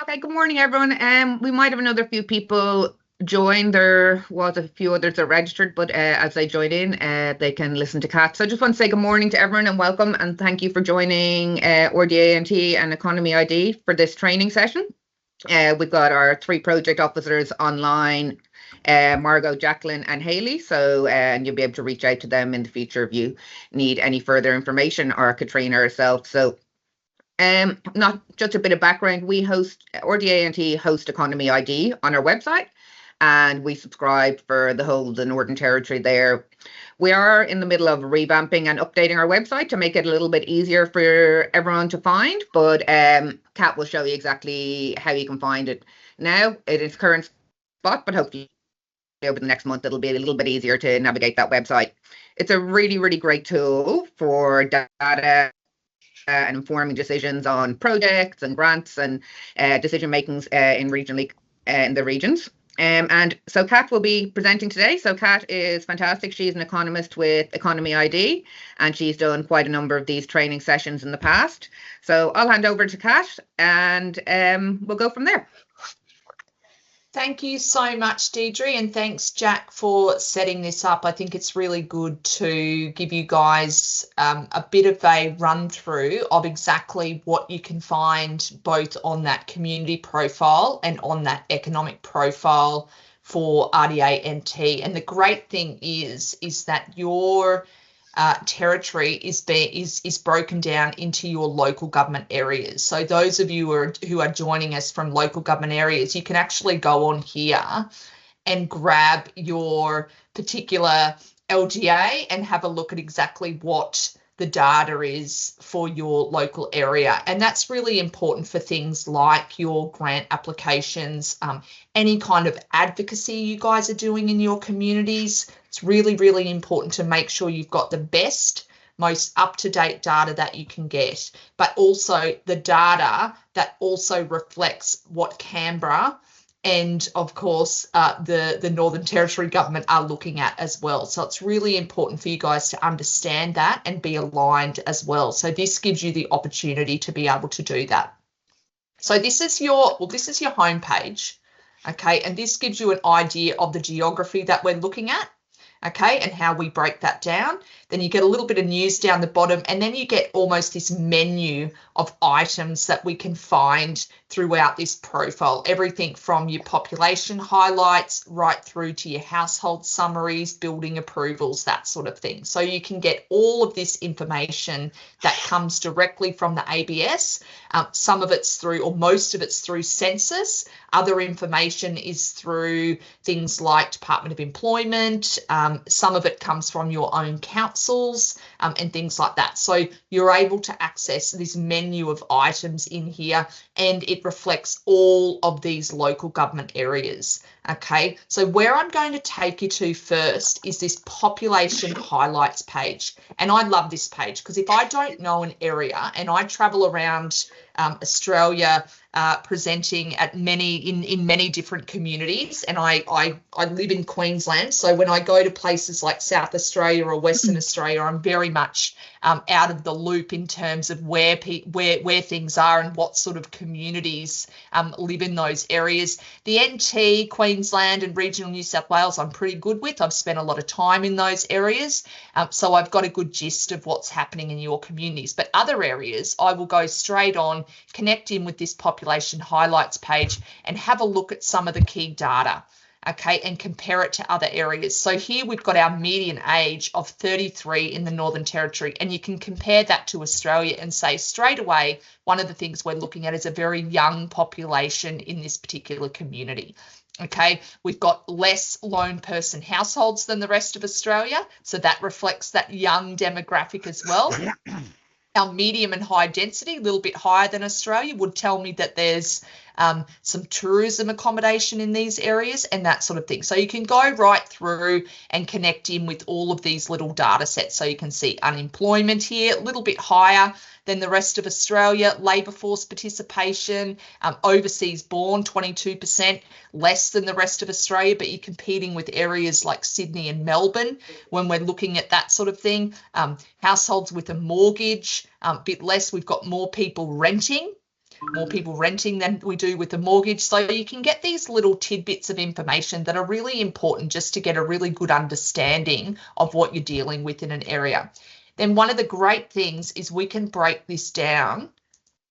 Okay, good morning, everyone. We might have another few people join. There was a few others that registered, but as they join in, they can listen to Kat. So I just want to say good morning to everyone and welcome, and thank you for joining RDA&T and Economy ID for this training session. We've got our three project officers online, Margot, Jacqueline and Hayley. So and you'll be able to reach out to them in the future if you need any further information, or Katrina herself. So not just a bit of background. We host RDA&T host Economy ID on our website, and we subscribe for the whole of the Northern Territory there. We are in the middle of revamping and updating our website to make it a little bit easier for everyone to find, but Kat will show you exactly how you can find it now in its current spot, but hopefully over the next month it'll be a little bit easier to navigate that website. It's a really, really great tool for data and informing decisions on projects and grants and decision makings in the regions. And so Kat will be presenting today. So Kat is fantastic. She's an economist with Economy ID, and she's done quite a number of these training sessions in the past. So I'll hand over to Kat, and we'll go from there. Thank you so much, Deirdre, and thanks, Jack, for setting this up. I think it's really good to give you guys a bit of a run through of exactly what you can find both on that community profile and on that economic profile for RDA&T. And the great thing is that your territory is broken down into your local government areas. So those of you who are joining us from local government areas, you can actually go on here and grab your particular LGA and have a look at exactly what the data is for your local area. And that's really important for things like your grant applications, any kind of advocacy you guys are doing in your communities. It's really, really important to make sure you've got the best, most up-to-date data that you can get, but also the data that also reflects what Canberra and of course the Northern Territory government are looking at as well. So it's really important for you guys to understand that and be aligned as well. So this gives you the opportunity to be able to do that. So this is your homepage, okay, and this gives you an idea of the geography that we're looking at, okay, and how we break that down. Then you get a little bit of news down the bottom, and then you get almost this menu of items that we can find throughout this profile. Everything from your population highlights right through to your household summaries, building approvals, that sort of thing. So you can get all of this information that comes directly from the ABS. Some of it's through, or most of it's through census. Other information is through things like Department of Employment. Some of it comes from your own councils and things like that. So you're able to access this menu of items in here, and it reflects all of these local government areas. Okay, so where I'm going to take you to first is this population highlights page. And I love this page because if I don't know an area and I travel around Australia presenting at in many different communities, and I live in Queensland, so when I go to places like South Australia or Western Australia, I'm very much out of the loop in terms of where things are and what sort of communities live in those areas. The NT, Queensland and regional New South Wales I'm pretty good with. I've spent a lot of time in those areas, so I've got a good gist of what's happening in your communities. But other areas I will go straight on, connect in with this population highlights page and have a look at some of the key data, okay, and compare it to other areas. So here we've got our median age of 33 in the Northern Territory, and you can compare that to Australia and say straight away, one of the things we're looking at is a very young population in this particular community. Okay, we've got less lone person households than the rest of Australia, so that reflects that young demographic as well. Our medium and high density, a little bit higher than Australia, would tell me that there's some tourism accommodation in these areas and that sort of thing. So you can go right through and connect in with all of these little data sets. So you can see unemployment here, a little bit higher than the rest of Australia, labour force participation, overseas born 22%, less than the rest of Australia, but you're competing with areas like Sydney and Melbourne when we're looking at that sort of thing. Households with a mortgage, a bit less, we've got more people renting. more people renting than we do with the mortgage. So you can get these little tidbits of information that are really important just to get a really good understanding of what you're dealing with in an area. Then one of the great things is we can break this down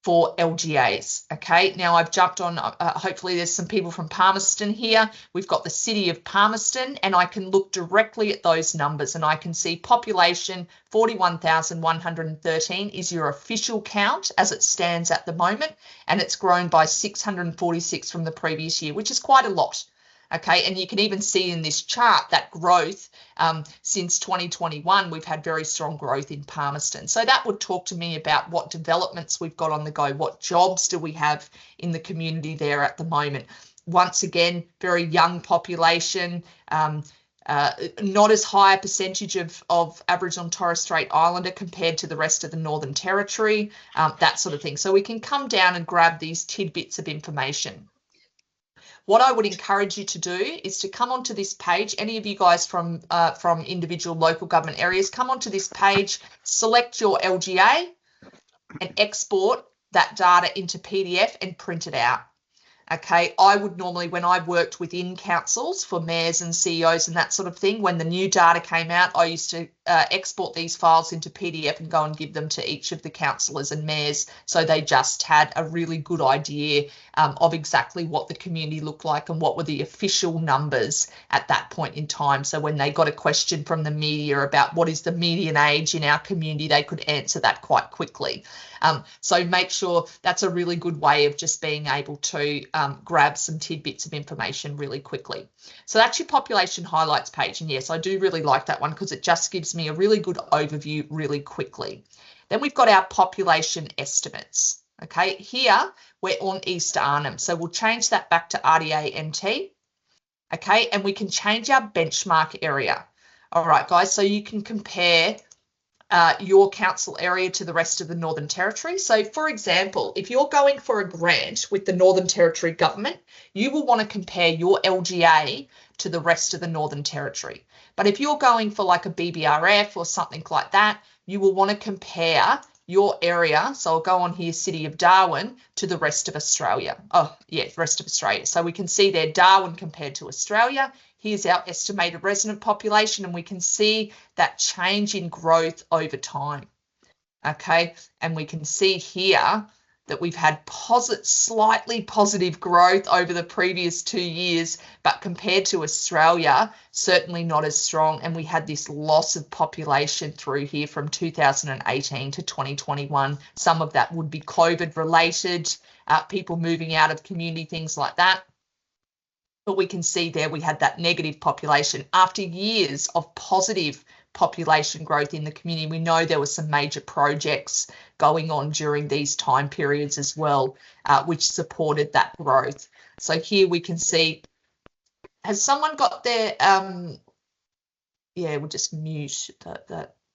for LGAs. Okay, now I've jumped on, hopefully there's some people from Palmerston here. We've got the city of Palmerston, and I can look directly at those numbers and I can see population 41,113 is your official count as it stands at the moment, and it's grown by 646 from the previous year, which is quite a lot. Okay, and you can even see in this chart that growth since 2021, we've had very strong growth in Palmerston. So that would talk to me about what developments we've got on the go, what jobs do we have in the community there at the moment. Once again, very young population, not as high a percentage of Aboriginal and Torres Strait Islander compared to the rest of the Northern Territory, that sort of thing. So we can come down and grab these tidbits of information. What I would encourage you to do is to come onto this page. Any of you guys from individual local government areas, come onto this page, select your LGA and export that data into PDF and print it out. Okay, I would normally, when I worked within councils for mayors and CEOs and that sort of thing, when the new data came out, I used to export these files into PDF and go and give them to each of the councillors and mayors, so they just had a really good idea of exactly what the community looked like and what were the official numbers at that point in time. So when they got a question from the media about what is the median age in our community, they could answer that quite quickly. So make sure that's a really good way of just being able to grab some tidbits of information really quickly. So that's your population highlights page. And yes, I do really like that one because it just gives me a really good overview really quickly. Then we've got our population estimates. Okay, here we're on East Arnhem. So we'll change that back to RDA-NT. Okay, and we can change our benchmark area. All right, guys, so you can compare your council area to the rest of the Northern Territory. So, for example, if you're going for a grant with the Northern Territory government, you will want to compare your LGA to the rest of the Northern Territory. But if you're going for like a BBRF or something like that, you will want to compare your area. So I'll go on here, City of Darwin, to the rest of Australia. Oh, yeah, rest of Australia. So we can see there Darwin compared to Australia. Here's our estimated resident population, and we can see that change in growth over time. Okay, and we can see here that we've had slightly positive growth over the previous 2 years, but compared to Australia, certainly not as strong. And we had this loss of population through here from 2018 to 2021. Some of that would be COVID related, people moving out of community, things like that. But we can see there we had that negative population. After years of positive population growth in the community, we know there were some major projects going on during these time periods as well, which supported that growth. So here we can see, has someone got their, yeah, we'll just mute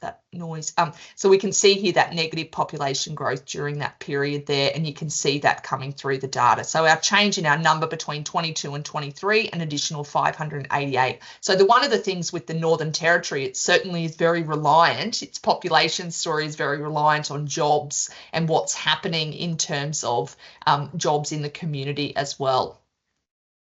that noise. So we can see here that negative population growth during that period there, and you can see that coming through the data. So our change in our number between 22 and 23, an additional 588. So one of the things with the Northern Territory, it certainly is very reliant, its population story is very reliant on jobs and what's happening in terms of jobs in the community as well.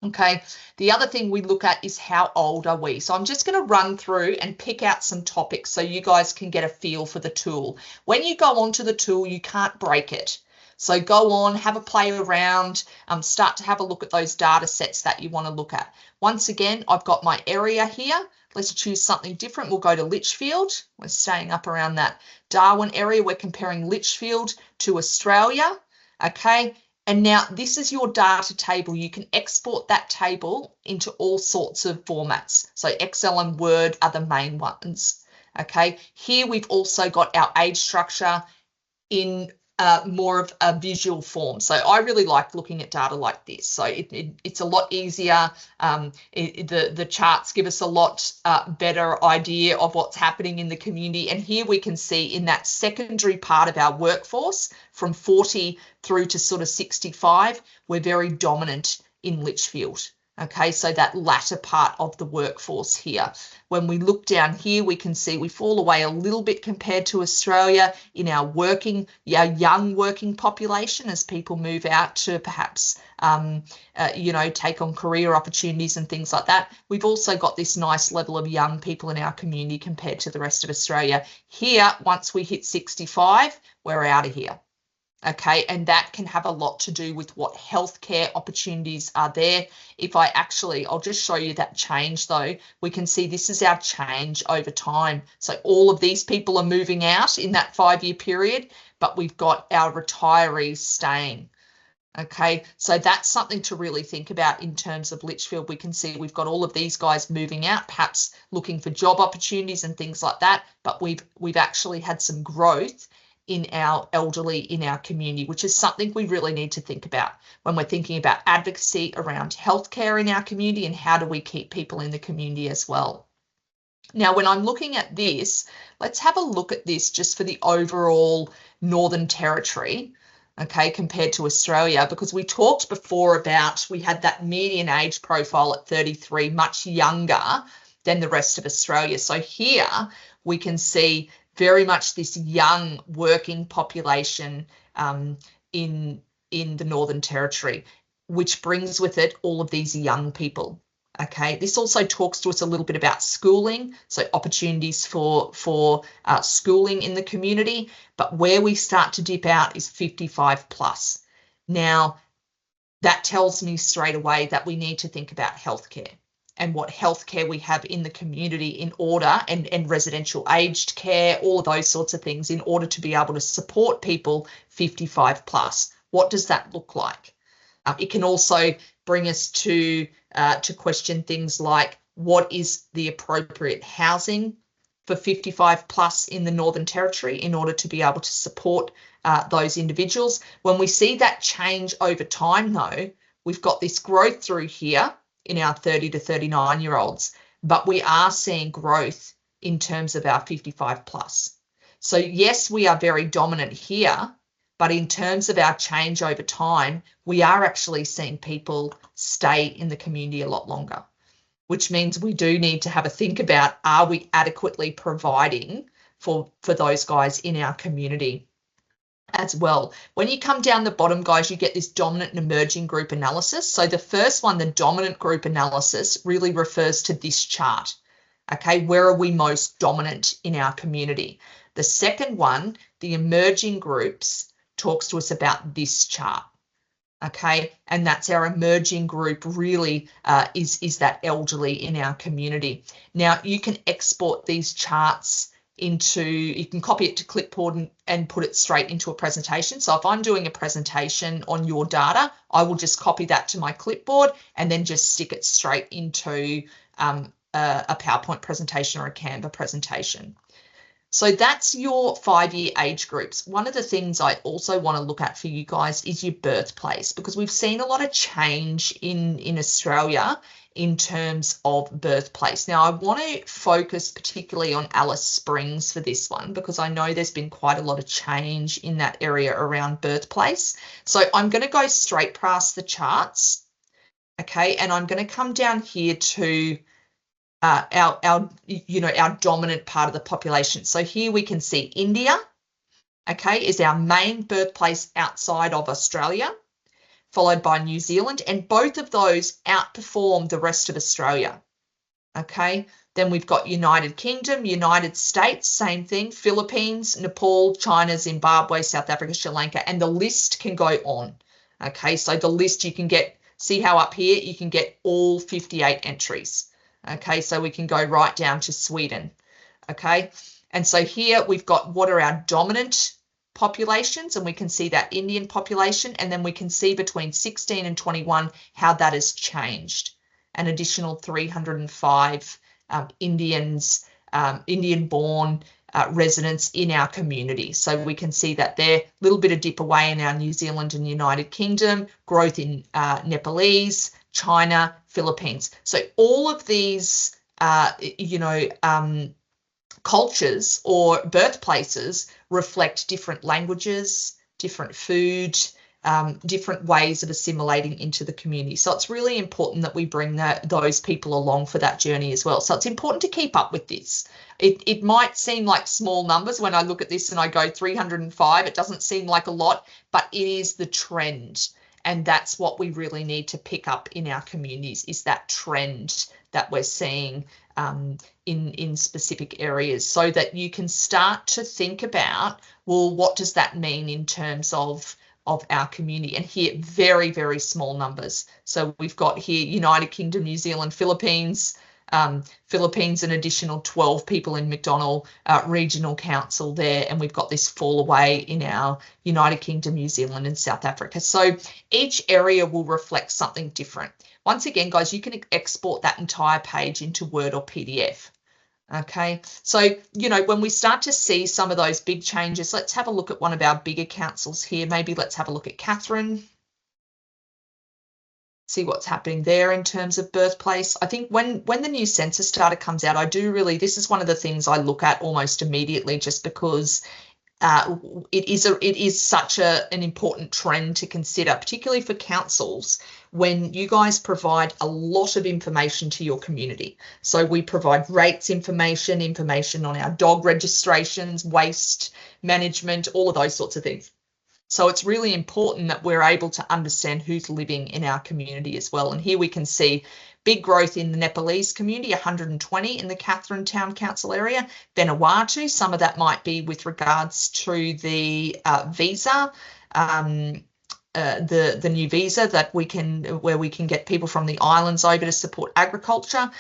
Okay, the other thing we look at is how old are we? So I'm just going to run through and pick out some topics so you guys can get a feel for the tool. When you go onto the tool, you can't break it. So go on, have a play around, start to have a look at those data sets that you want to look at. Once again, I've got my area here. Let's choose something different. We'll go to Litchfield. We're staying up around that Darwin area. We're comparing Litchfield to Australia. Okay. And now this is your data table. You can export that table into all sorts of formats. So Excel and Word are the main ones. Okay, here we've also got our age structure in more of a visual form. So I really like looking at data like this. So it's a lot easier. The charts give us a lot better idea of what's happening in the community. And here we can see in that secondary part of our workforce from 40 through to sort of 65, we're very dominant in Litchfield. Okay, so that latter part of the workforce here. When we look down here, we can see we fall away a little bit compared to Australia in our young working population as people move out to perhaps, take on career opportunities and things like that. We've also got this nice level of young people in our community compared to the rest of Australia. Here, once we hit 65, we're out of here. Okay, and that can have a lot to do with what healthcare opportunities are there. I'll just show you that change though. We can see this is our change over time. So all of these people are moving out in that 5-year period, but we've got our retirees staying. Okay, so that's something to really think about in terms of Litchfield. We can see we've got all of these guys moving out, perhaps looking for job opportunities and things like that, but we've actually had some growth in our elderly in our community, which is something we really need to think about when we're thinking about advocacy around healthcare in our community and how do we keep people in the community as well. Now, when I'm looking at this, let's have a look at this just for the overall Northern Territory, okay, compared to Australia, because we talked before about we had that median age profile at 33, much younger than the rest of Australia. So here we can see very much this young working population in the Northern Territory, which brings with it all of these young people. Okay, this also talks to us a little bit about schooling, so opportunities for schooling in the community, but where we start to dip out is 55 plus. Now, that tells me straight away that we need to think about healthcare and what healthcare we have in the community in order, and residential aged care, all of those sorts of things in order to be able to support people 55 plus. What does that look like? It can also bring us to question things like what is the appropriate housing for 55 plus in the Northern Territory in order to be able to support those individuals. When we see that change over time though, we've got this growth through here in our 30 to 39-year-olds, but we are seeing growth in terms of our 55 plus. So yes, we are very dominant here, but in terms of our change over time, we are actually seeing people stay in the community a lot longer, which means we do need to have a think about, are we adequately providing for those guys in our community as well? When you come down the bottom, guys, you get this dominant and emerging group analysis. So the first one, the dominant group analysis, really refers to this chart. Okay, where are we most dominant in our community? The second one, the emerging groups, talks to us about this chart. Okay, and that's our emerging group really is that elderly in our community. Now, you can export these charts you can copy it to clipboard and put it straight into a presentation. So if I'm doing a presentation on your data, I will just copy that to my clipboard and then just stick it straight into a PowerPoint presentation or a Canva presentation. So that's your 5-year age groups. One of the things I also want to look at for you guys is your birthplace, because we've seen a lot of change in Australia in terms of birthplace. Now, I want to focus particularly on Alice Springs for this one, because I know there's been quite a lot of change in that area around birthplace. So I'm going to go straight past the charts, okay, and I'm going to come down here to our dominant part of the population. So here we can see India, okay, is our main birthplace outside of Australia, followed by New Zealand, and both of those outperform the rest of Australia. Okay, then we've got United Kingdom, United States, same thing, Philippines, Nepal, China, Zimbabwe, South Africa, Sri Lanka, and the list can go on. Okay, so the list you can get, see how up here you can get all 58 entries. Okay, so we can go right down to Sweden. Okay, and so here we've got what are our dominant populations, and we can see that Indian population, and then we can see between 16 and 21 how that has changed. An additional 305 Indian-born residents in our community. So we can see that there, a little bit of dip away in our New Zealand and United Kingdom, growth in Nepalese, China, Philippines. So all of these, cultures or birthplaces reflect different languages, different food, different ways of assimilating into the community. So it's really important that we bring those people along for that journey as well. So it's important to keep up with this. It might seem like small numbers when I look at this and I go 305. It doesn't seem like a lot, but it is the trend. And that's what we really need to pick up in our communities, is that trend that we're seeing in specific areas, so that you can start to think about, well, what does that mean in terms of our community? And here, very, very small numbers. So we've got here United Kingdom, New Zealand, Philippines, an additional 12 people in McDonnell Regional Council there, and we've got this fall away in our United Kingdom, New Zealand and South Africa. So each area will reflect something different. Once again, guys, you can export that entire page into Word or PDF. Okay, so, when we start to see some of those big changes, let's have a look at one of our bigger councils here. Maybe let's have a look at Catherine. See what's happening there in terms of birthplace. I think when the new census data comes out, this is one of the things I look at almost immediately, just because it is such an important trend to consider, particularly for councils, when you guys provide a lot of information to your community. So we provide rates information on our dog registrations, waste management, all of those sorts of things. So it's really important that we're able to understand who's living in our community as well. And here we can see big growth in the Nepalese community, 120 in the Katherine Town Council area. Vanuatu, some of that might be with regards to the visa, the new visa that where we can get people from the islands over to support agriculture.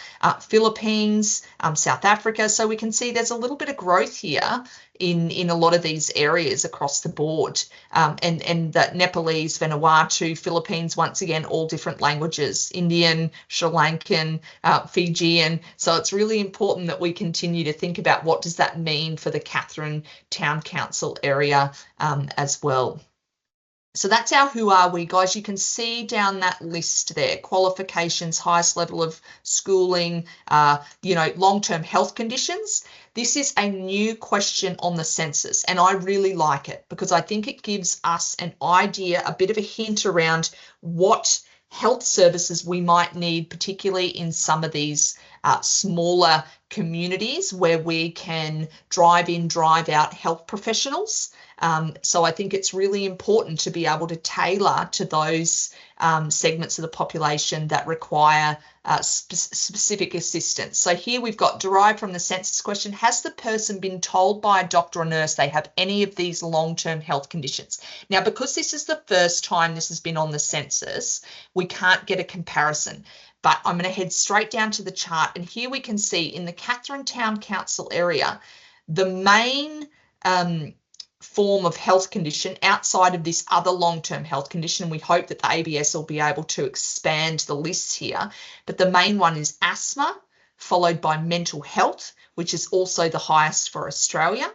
Philippines, South Africa. So we can see there's a little bit of growth here in a lot of these areas across the board. And that Nepalese, Vanuatu, Philippines, once again, all different languages, Indian, Sri Lankan, Fijian. So it's really important that we continue to think about what does that mean for the Katherine Town Council area as well. So that's our who are we, guys. You can see down that list there, qualifications, highest level of schooling, long-term health conditions. This is a new question on the census, and I really like it because I think it gives us an idea, a bit of a hint around what health services we might need, particularly in some of these smaller communities where we can drive in, drive out health professionals. So I think it's really important to be able to tailor to those segments of the population that require specific assistance. So here we've got, derived from the census question, has the person been told by a doctor or nurse they have any of these long-term health conditions? Now, because this is the first time this has been on the census, we can't get a comparison. But I'm going to head straight down to the chart, and here we can see in the Katherine Town Council area, the main form of health condition outside of this other long-term health condition. We hope that the ABS will be able to expand the list here, but the main one is asthma, followed by mental health, which is also the highest for Australia.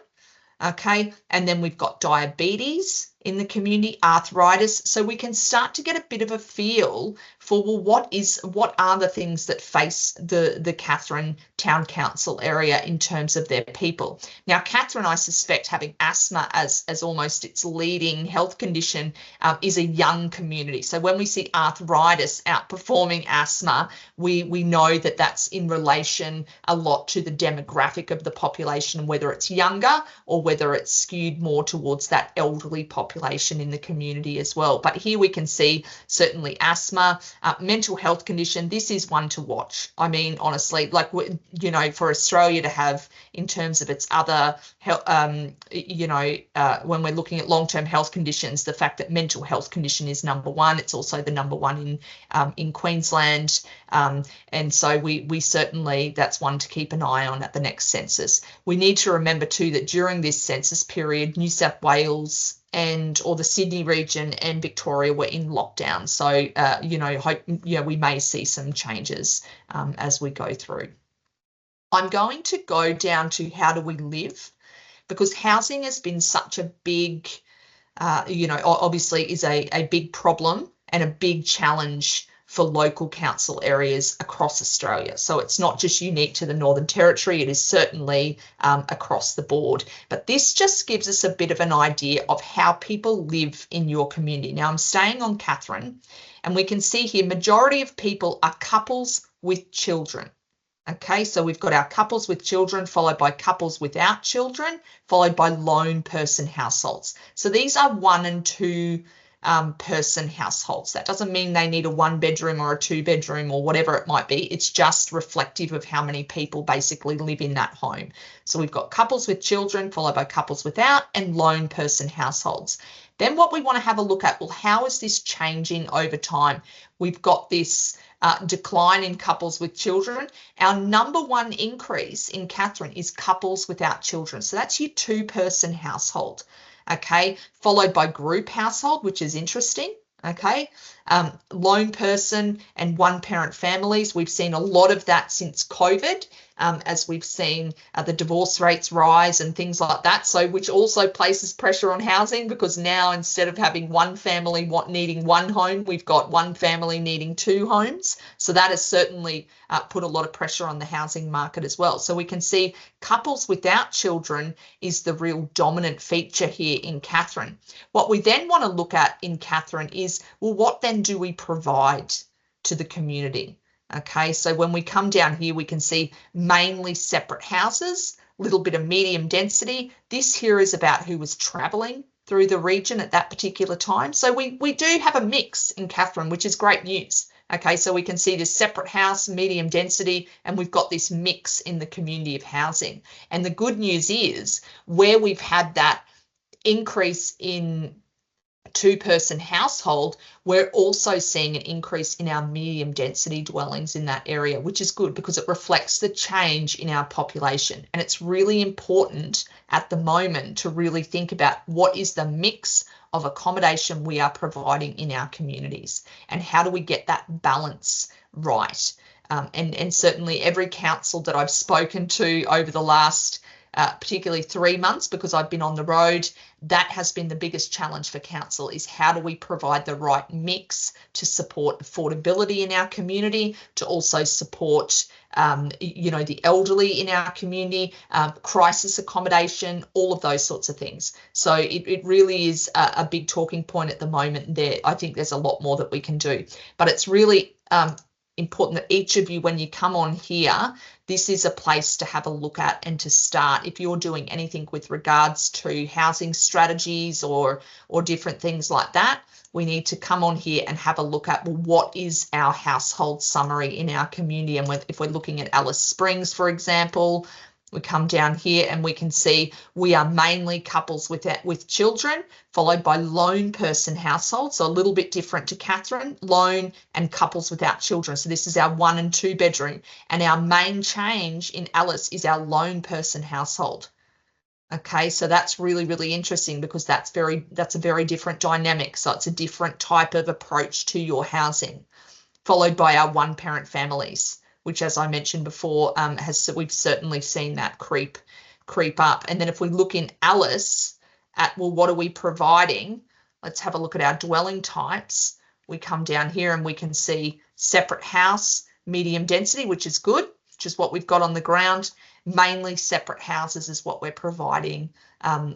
Okay, and then we've got diabetes in the community, arthritis. So we can start to get a bit of a feel for, well, what are the things that face the Katherine Town Council area in terms of their people. Now, Katherine, I suspect, having asthma as almost its leading health condition, is a young community. So when we see arthritis outperforming asthma, we know that that's in relation a lot to the demographic of the population, whether it's younger or whether it's skewed more towards that elderly population in the community as well. But here we can see certainly asthma, mental health condition. This is one to watch. I mean, honestly, like, for Australia to have, in terms of its other, when we're looking at long-term health conditions, the fact that mental health condition is number one. It's also the number one in Queensland. And so we certainly, that's one to keep an eye on at the next census. We need to remember too that during this census period, New South Wales or the Sydney region and Victoria were in lockdown. So, we may see some changes as we go through. I'm going to go down to how do we live, because housing has been such a big, obviously is a big problem and a big challenge for local council areas across Australia. So it's not just unique to the Northern Territory, it is certainly across the board. But this just gives us a bit of an idea of how people live in your community. Now I'm staying on Katherine, and we can see here majority of people are couples with children. Okay, so we've got our couples with children, followed by couples without children, followed by lone person households. So these are 1 and 2 person households. That doesn't mean they need a 1 bedroom or a 2 bedroom or whatever it might be. It's just reflective of how many people basically live in that home. So we've got couples with children, followed by couples without, and lone person households. Then what we want to have a look at, well, how is this changing over time? We've got this decline in couples with children. Our number 1 increase in Katherine is couples without children. So that's your 2-person household, okay, followed by group household, which is interesting, okay. Lone person and 1-parent families. We've seen a lot of that since COVID, as we've seen the divorce rates rise and things like that. So which also places pressure on housing, because now instead of having 1 family needing 1 home, we've got 1 family needing 2 homes. So that has certainly put a lot of pressure on the housing market as well. So we can see couples without children is the real dominant feature here in Katherine. What we then want to look at in Katherine is, well, what then do we provide to the community? Okay, so when we come down here, we can see mainly separate houses, little bit of medium density. This here is about who was travelling through the region at that particular time. So we do have a mix in Katherine, which is great news. Okay, so we can see this separate house, medium density, and we've got this mix in the community of housing. And the good news is, where we've had that increase in 2-person household, we're also seeing an increase in our medium density dwellings in that area, which is good because it reflects the change in our population. And it's really important at the moment to really think about what is the mix of accommodation we are providing in our communities, and how do we get that balance right. And certainly every council that I've spoken to over the last particularly 3 months, because I've been on the road, that has been the biggest challenge for council, is how do we provide the right mix to support affordability in our community, to also support the elderly in our community, crisis accommodation, all of those sorts of things. So it really is a big talking point at the moment there. I think there's a lot more that we can do, but it's really important that each of you, when you come on here, this is a place to have a look at and to start. If you're doing anything with regards to housing strategies or different things like that, we need to come on here and have a look at, well, what is our household summary in our community? And if we're looking at Alice Springs, for example, we come down here and we can see we are mainly couples with children, followed by lone person households. So a little bit different to Katherine, lone and couples without children. So this is our 1 and 2 bedroom. And our main change in Alice is our lone person household. Okay, so that's really, really interesting, because that's a very different dynamic. So it's a different type of approach to your housing, followed by our 1-parent families, which, as I mentioned before, we've certainly seen that creep up. And then if we look in Alice at, well, what are we providing? Let's have a look at our dwelling types. We come down here and we can see separate house, medium density, which is good, which is what we've got on the ground. Mainly separate houses is what we're providing,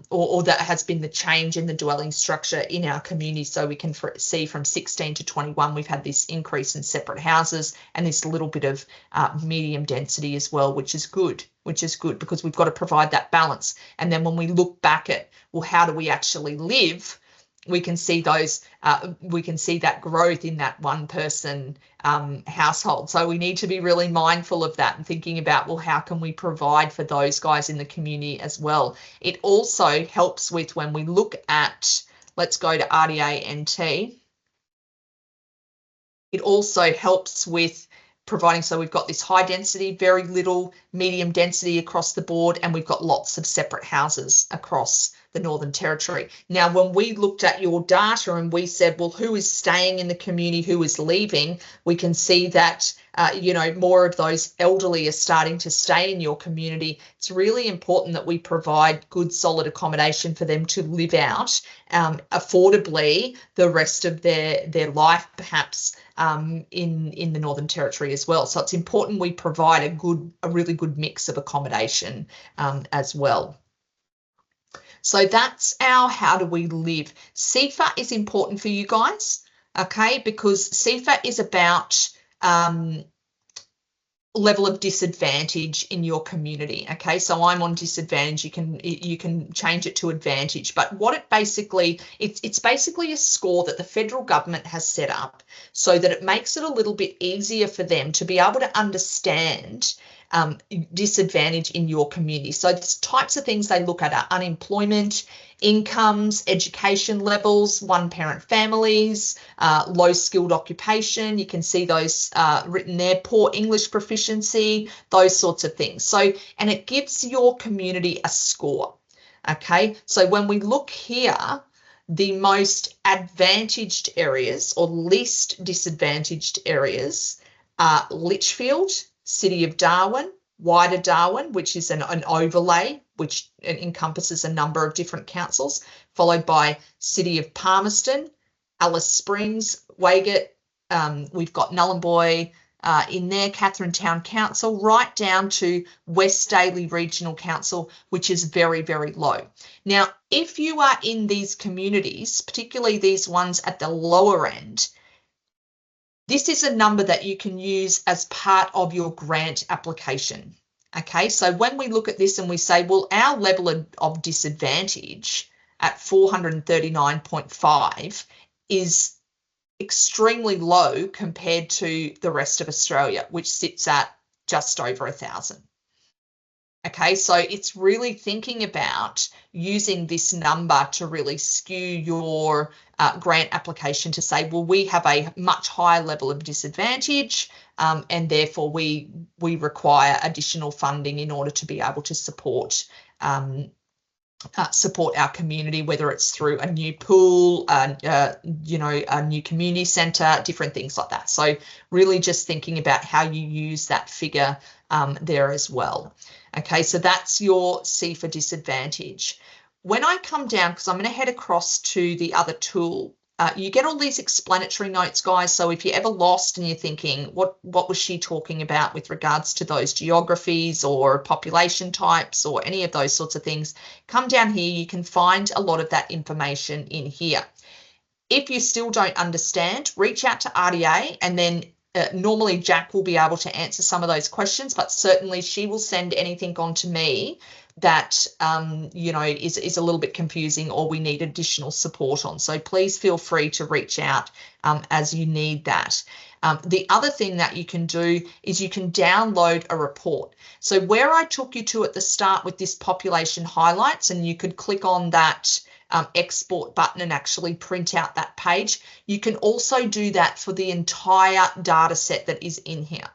or that has been the change in the dwelling structure in our community. So we can see from 16 to 21, we've had this increase in separate houses and this little bit of medium density as well, which is good because we've got to provide that balance. And then when we look back at, well, how do we actually live? We can see that growth in that 1-person household. So we need to be really mindful of that and thinking about, well, how can we provide for those guys in the community as well? It also helps with, when we look at, let's go to RDA-NT, it also helps with providing, so we've got this high density, very little medium density across the board, and we've got lots of separate houses across the Northern Territory. Now, when we looked at your data and we said, well, who is staying in the community, who is leaving, we can see that more of those elderly are starting to stay in your community, it's really important that we provide good, solid accommodation for them to live out affordably the rest of their life, perhaps in the Northern Territory as well. So it's important we provide a really good mix of accommodation as well. So that's our how do we live. CEFA is important for you guys, okay, because CEFA is about level of disadvantage in your community. Okay, so I'm on disadvantage. You can change it to advantage, but what it basically it's basically a score that the federal government has set up so that it makes it a little bit easier for them to be able to understand disadvantage in your community. So the types of things they look at are unemployment, incomes, education levels, one-parent families, low skilled occupation. You can see those written there, poor English proficiency, those sorts of things. So, and it gives your community a score. Okay, so when we look here, the most advantaged areas or least disadvantaged areas are Litchfield, City of Darwin, wider Darwin, which is an overlay, which encompasses a number of different councils, followed by City of Palmerston, Alice Springs, Waygate, we've got Nullarbor in there, Katherine Town Council, right down to West Daly Regional Council, which is very, very low. Now, if you are in these communities, particularly these ones at the lower end, this is a number that you can use as part of your grant application. Okay, so when we look at this and we say, well, our level of disadvantage at 439.5 is extremely low compared to the rest of Australia, which sits at just over 1,000. Okay, so it's really thinking about using this number to really skew your grant application to say, well, we have a much higher level of disadvantage and therefore we require additional funding in order to be able to support our community, whether it's through a new pool, a new community centre, different things like that. So really just thinking about how you use that figure there as well. Okay, so that's your CEFA disadvantage. When I come down, because I'm going to head across to the other tool, you get all these explanatory notes, guys. So if you're ever lost and you're thinking, what was she talking about with regards to those geographies or population types or any of those sorts of things, come down here. You can find a lot of that information in here. If you still don't understand, reach out to RDA and then normally Jack will be able to answer some of those questions, but certainly she will send anything on to me that is a little bit confusing or we need additional support on. So please feel free to reach out as you need that. The other thing that you can do is you can download a report. So where I took you to at the start with this population highlights, and you could click on that export button and actually print out that page. You can also do that for the entire data set that is in here.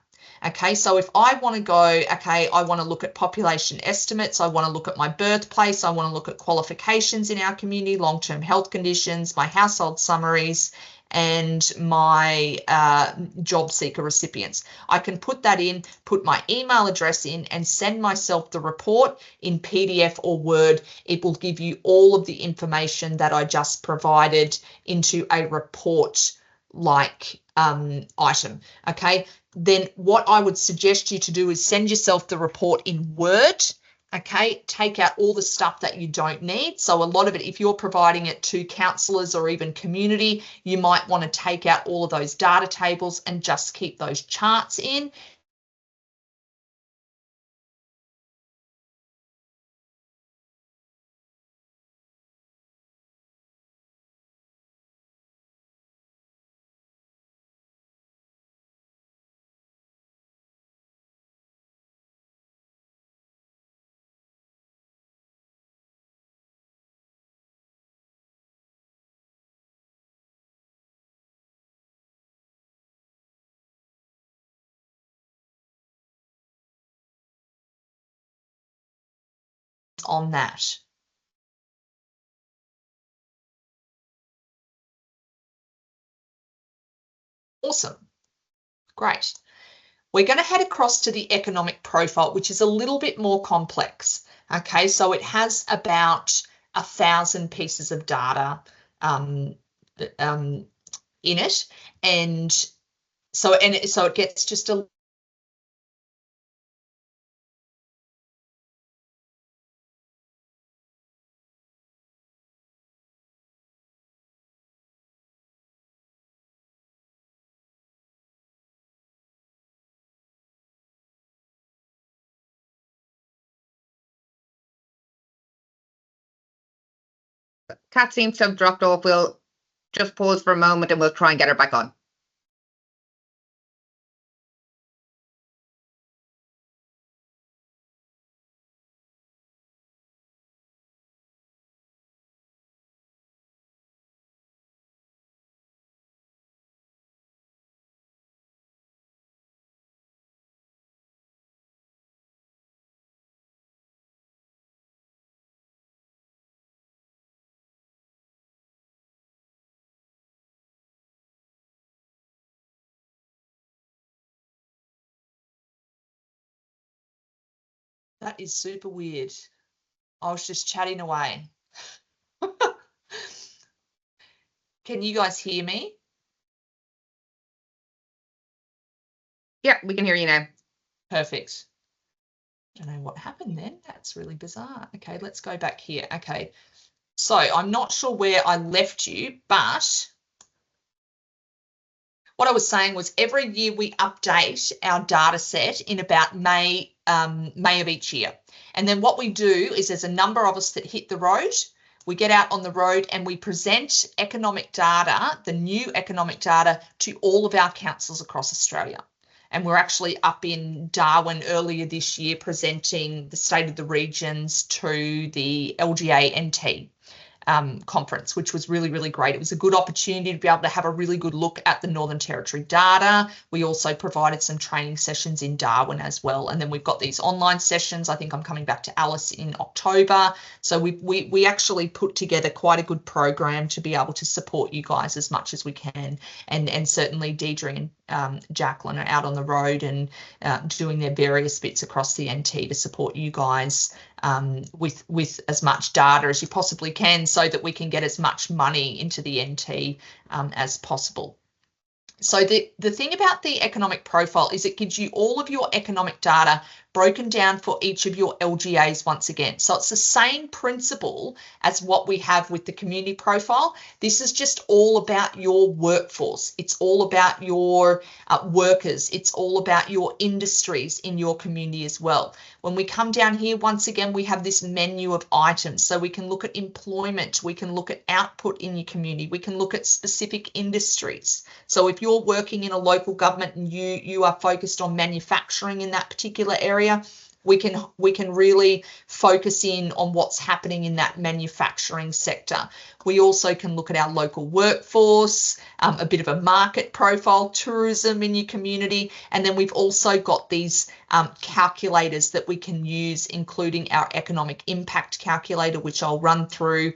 Okay, so if I want to go, okay, I want to look at population estimates, I want to look at my birthplace, I want to look at qualifications in our community, long-term health conditions, my household summaries, and my job seeker recipients. I can put that in, put my email address in, and send myself the report in PDF or Word. It will give you all of the information that I just provided into a report like item. Okay, then what I would suggest you to do is send yourself the report in Word. Okay, take out all the stuff that you don't need. So a lot of it, if you're providing it to counsellors or even community, you might want to take out all of those data tables and just keep those charts in. On that. Awesome. Great. We're going to head across to the economic profile, which is a little bit more complex. Okay, so it has about 1,000 pieces of data in it, and so it gets just a Kat seems to have dropped off. We'll just pause for a moment and we'll try and get her back on. That is super weird. I was just chatting away. Can you guys hear me? Yeah, we can hear you now. Perfect. Don't know what happened then. That's really bizarre. Okay, let's go back here. Okay, so I'm not sure where I left you, but what I was saying was every year we update our data set in about May of each year. And then what we do is there's a number of us that hit the road. We get out on the road and we present economic data, the new economic data, to all of our councils across Australia. And we're actually up in Darwin earlier this year presenting the State of the Regions to the LGA NT conference, which was really, really great. It was a good opportunity to be able to have a really good look at the Northern Territory data. We also provided some training sessions in Darwin as well. And then we've got these online sessions. I think I'm coming back to Alice in October. So we actually put together quite a good program to be able to support you guys as much as we can. And certainly Deidre and Jacqueline are out on the road and doing their various bits across the NT to support you guys with as much data as you possibly can so that we can get as much money into the NT as possible. So the thing about the economic profile is it gives you all of your economic data broken down for each of your LGAs once again. So it's the same principle as what we have with the community profile. This is just all about your workforce. It's all about your workers. It's all about your industries in your community as well. When we come down here, once again, we have this menu of items. So we can look at employment. We can look at output in your community. We can look at specific industries. So if you're working in a local government and you are focused on manufacturing in that particular area, we can really focus in on what's happening in that manufacturing sector. We also can look at our local workforce, a bit of a market profile, tourism in your community, and then we've also got these calculators that we can use, including our economic impact calculator, which I'll run through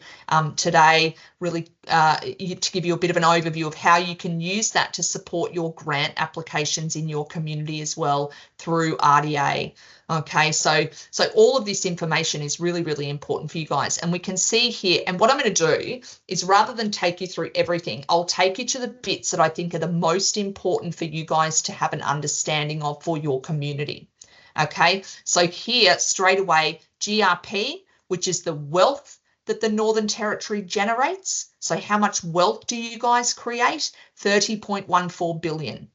today, really to give you a bit of an overview of how you can use that to support your grant applications in your community as well through RDA. Okay, so all of this information is really, really important for you guys. And we can see here, and what I'm going to do is rather than take you through everything, I'll take you to the bits that I think are the most important for you guys to have an understanding of for your community. Okay, so here straight away, GRP, which is the wealth that the Northern Territory generates. So how much wealth do you guys create? 30.14 billion.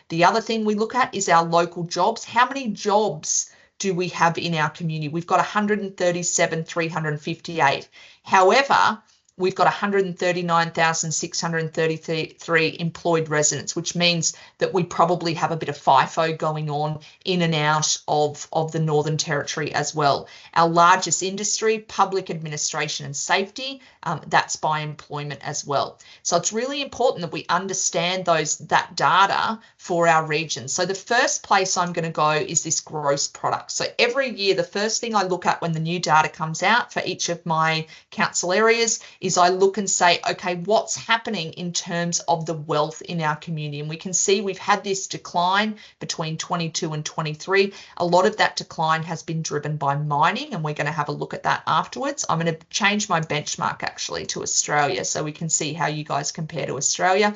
The other thing we look at is our local jobs. How many jobs do we have in our community? We've got 137,358. However, we've got 139,633 employed residents, which means that we probably have a bit of FIFO going on in and out of the Northern Territory as well. Our largest industry, public administration and safety, that's by employment as well. So it's really important that we understand that data for our region. So the first place I'm going to go is this gross product. So every year, the first thing I look at when the new data comes out for each of my council areas is I look and say, okay, what's happening in terms of the wealth in our community? And we can see we've had this decline between 22 and 23. A lot of that decline has been driven by mining, and we're going to have a look at that afterwards. I'm going to change my benchmark actually to Australia so we can see how you guys compare to Australia.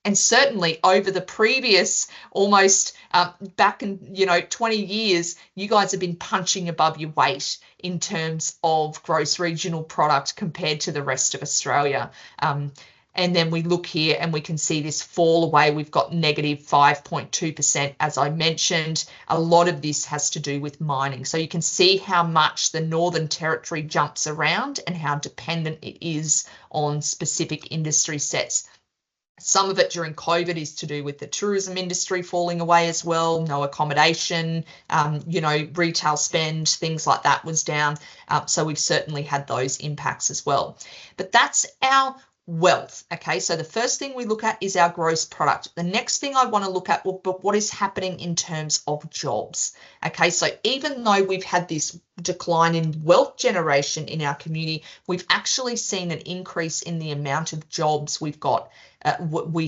And certainly over the previous almost back in 20 years, you guys have been punching above your weight in terms of gross regional product compared to the rest of Australia. And then we look here and we can see this fall away. We've got negative 5.2%. As I mentioned, a lot of this has to do with mining. So you can see how much the Northern Territory jumps around and how dependent it is on specific industry sets. Some of it during COVID is to do with the tourism industry falling away as well. No accommodation, retail spend, things like that was down. So we've certainly had those impacts as well. But that's our wealth. Okay, so the first thing we look at is our gross product. The next thing I want to look at, well, but what is happening in terms of jobs? Okay, so even though we've had this decline in wealth generation in our community, we've actually seen an increase in the amount of jobs we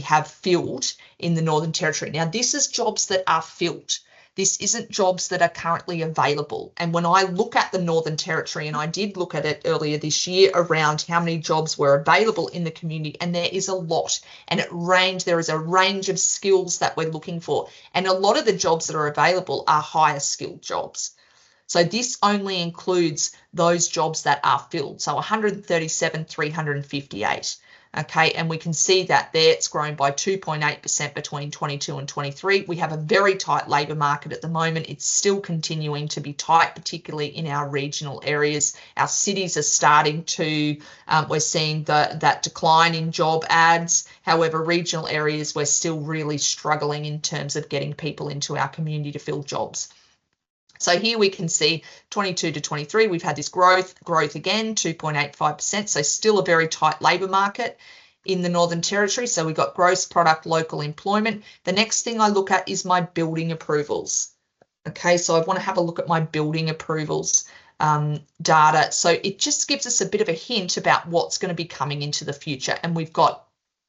have filled in the Northern Territory. Now, this is jobs that are filled. This isn't jobs that are currently available. And when I look at the Northern Territory, and I did look at it earlier this year around how many jobs were available in the community, and there is a lot. And there is a range of skills that we're looking for. And a lot of the jobs that are available are higher skilled jobs. So this only includes those jobs that are filled. So 137,358. Okay, and we can see that there it's grown by 2.8% between 22 and 23. We have a very tight labour market at the moment. It's still continuing to be tight, particularly in our regional areas. Our cities are starting to, we're seeing that decline in job ads. However, regional areas, we're still really struggling in terms of getting people into our community to fill jobs. So here we can see 22 to 23, we've had this growth again, 2.85%. So still a very tight labour market in the Northern Territory. So we've got gross product, local employment. The next thing I look at is my building approvals. Okay, so I want to have a look at my building approvals data. So it just gives us a bit of a hint about what's going to be coming into the future. And we've got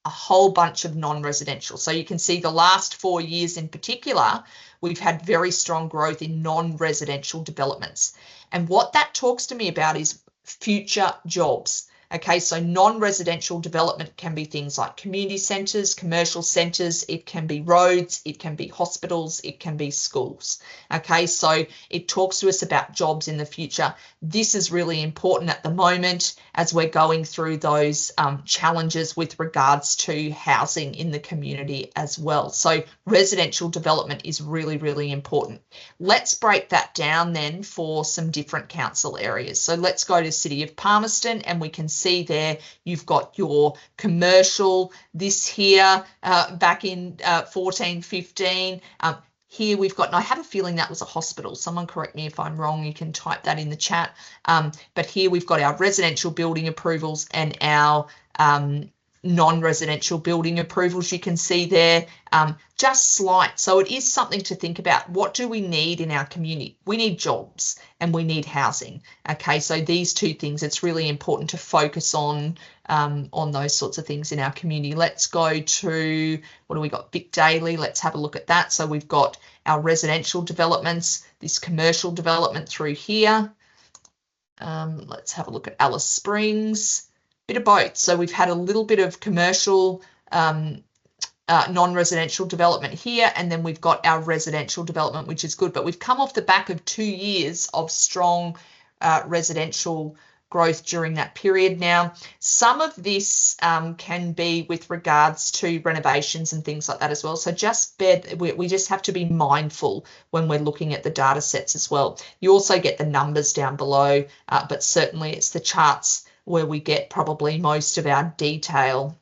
a whole bunch of non-residential. So you can see the last 4 years in particular, we've had very strong growth in non-residential developments. And what that talks to me about is future jobs. Okay, so non-residential development can be things like community centres, commercial centres, it can be roads, it can be hospitals, it can be schools. Okay, so it talks to us about jobs in the future. This is really important at the moment as we're going through those challenges with regards to housing in the community as well. So residential development is really, really important. Let's break that down then for some different council areas. So let's go to City of Palmerston, and we can see there you've got your commercial, this here back in 14, 15. Here we've got, and I have a feeling that was a hospital. Someone correct me if I'm wrong. You can type that in the chat. But here we've got our residential building approvals and our non-residential building approvals. You can see there, just slight. So it is something to think about. What do we need in our community? We need jobs and we need housing. Okay, so these two things, it's really important to focus on those sorts of things in our community. Let's go to, what do we got? Vic Daily. Let's have a look at that. So we've got our residential developments, this commercial development through here. Let's have a look at Alice Springs. Bit of both. So we've had a little bit of commercial non-residential development here, and then we've got our residential development, which is good. But we've come off the back of 2 years of strong residential growth during that period. Now, some of this can be with regards to renovations and things like that as well. So we just have to be mindful when we're looking at the data sets as well. You also get the numbers down below, but certainly it's the charts where we get probably most of our detail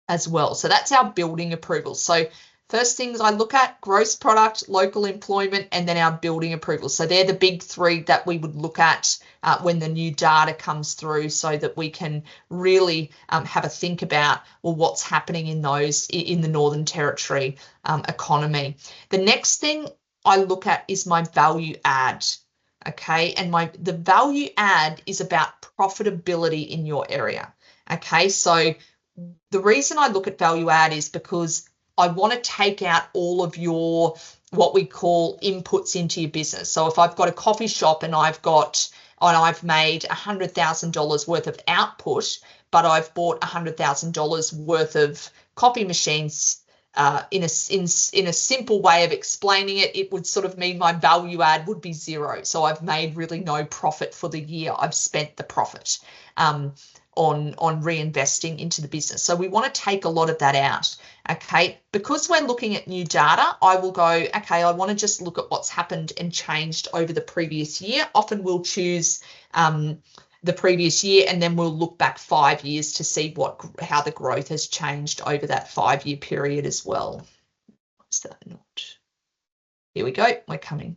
as well. So that's our building approvals. So first things I look at, gross product, local employment, and then our building approvals. So they're the big three that we would look at when the new data comes through, so that we can really have a think about, well, what's happening in the Northern Territory economy. The next thing I look at is my value add. Okay, and the value add is about profitability in your area. Okay, so the reason I look at value add is because I want to take out all of your what we call inputs into your business. So if I've got a coffee shop and I've made $100,000 worth of output, but I've bought $100,000 worth of coffee machines, in a simple way of explaining it, it would sort of mean my value add would be zero. So I've made really no profit for the year. I've spent the profit on reinvesting into the business. So we want to take a lot of that out. Okay, because we're looking at new data, I will go, okay, I want to just look at what's happened and changed over the previous year. Often we'll choose the previous year, and then we'll look back 5 years to see how the growth has changed over that 5-year period as well. Is that not? Here we go. We're coming.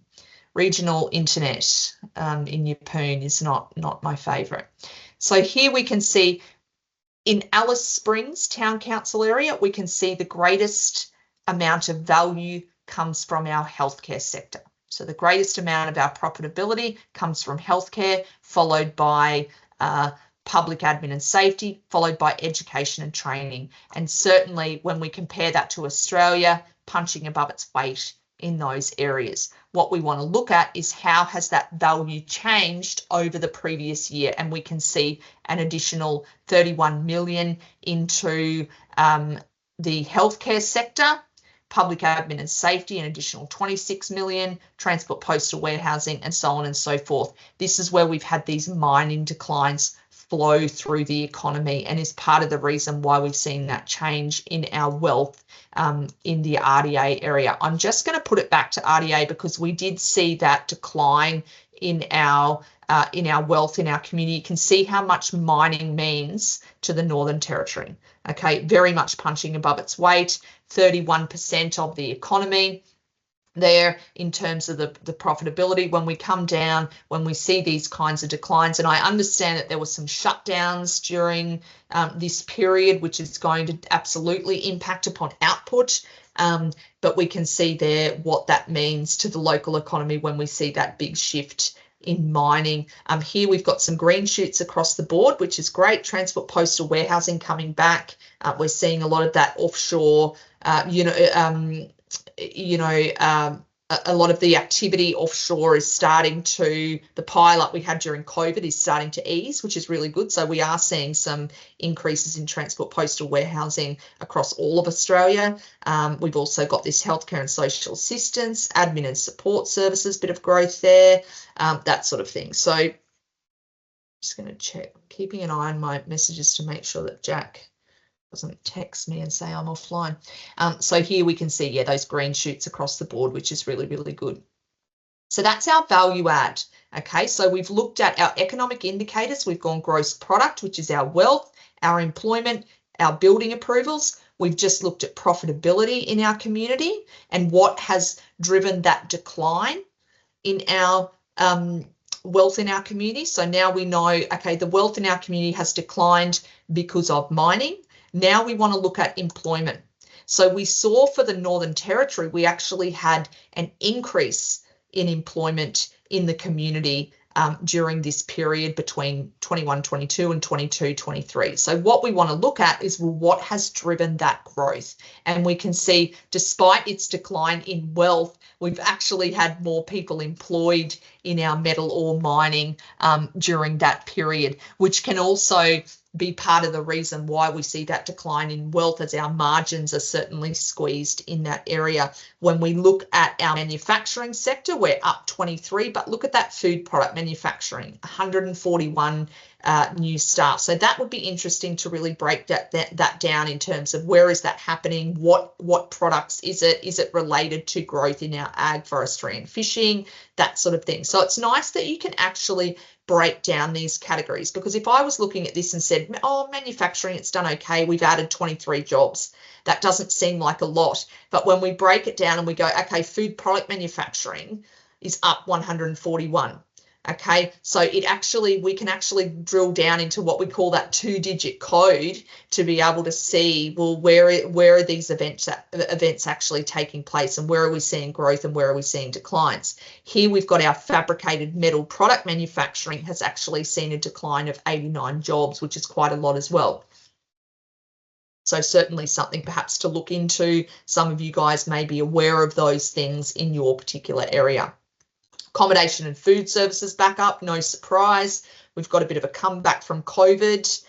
Regional internet in Yeppoon is not my favourite. So here we can see in Alice Springs Town Council area, we can see the greatest amount of value comes from our healthcare sector. So the greatest amount of our profitability comes from healthcare, followed by public admin and safety, followed by education and training. And certainly when we compare that to Australia, punching above its weight in those areas. What we want to look at is how has that value changed over the previous year, and we can see an additional 31 million into the healthcare sector, public admin and safety, an additional 26 million, transport, postal, warehousing, and so on and so forth. This is where we've had these mining declines flow through the economy, and is part of the reason why we've seen that change in our wealth in the RDA area. I'm just going to put it back to RDA because we did see that decline in our wealth in our community. You can see how much mining means to the Northern Territory. Okay, very much punching above its weight, 31% of the economy there in terms of the profitability. When we come down, when we see these kinds of declines, and I understand that there were some shutdowns during this period, which is going to absolutely impact upon output, but we can see there what that means to the local economy when we see that big shift in mining. Here we've got some green shoots across the board, which is great. Transport, postal, warehousing coming back. We're seeing a lot of that offshore, a lot of the activity offshore is starting to, the pile-up we had during COVID is starting to ease, which is really good. So we are seeing some increases in transport, postal, warehousing across all of Australia. We've also got this healthcare and social assistance, admin and support services, bit of growth there, that sort of thing. So just going to check, keeping an eye on my messages to make sure that Jack doesn't text me and say I'm offline. So here we can see, yeah, those green shoots across the board, which is really, really good. So that's our value add. Okay, so we've looked at our economic indicators. We've gone gross product, which is our wealth, our employment, our building approvals. We've just looked at profitability in our community and what has driven that decline in our wealth in our community. So now we know, okay, the wealth in our community has declined because of mining. Now we want to look at employment. So we saw for the Northern Territory, we actually had an increase in employment in the community during this period between 21-22 and 22-23. So what we want to look at is, well, what has driven that growth? And we can see, despite its decline in wealth, we've actually had more people employed in our metal ore mining during that period, which can also be part of the reason why we see that decline in wealth, as our margins are certainly squeezed in that area. When we look at our manufacturing sector, we're up 23, but look at that food product manufacturing, 141 new staff. So that would be interesting to really break that down in terms of where is that happening, what products is it? Is it related to growth in our ag, forestry and fishing, that sort of thing. So it's nice that you can actually break down these categories, because if I was looking at this and said, oh, manufacturing, it's done okay, we've added 23 jobs, that doesn't seem like a lot. But when we break it down and we go, okay, food product manufacturing is up 141. Okay, so we can actually drill down into what we call that 2-digit code to be able to see, well, where are these events actually taking place, and where are we seeing growth and where are we seeing declines. Here we've got our fabricated metal product manufacturing has actually seen a decline of 89 jobs, which is quite a lot as well. So certainly something perhaps to look into. Some of you guys may be aware of those things in your particular area. Accommodation and food services back up, no surprise. We've got a bit of a comeback from COVID.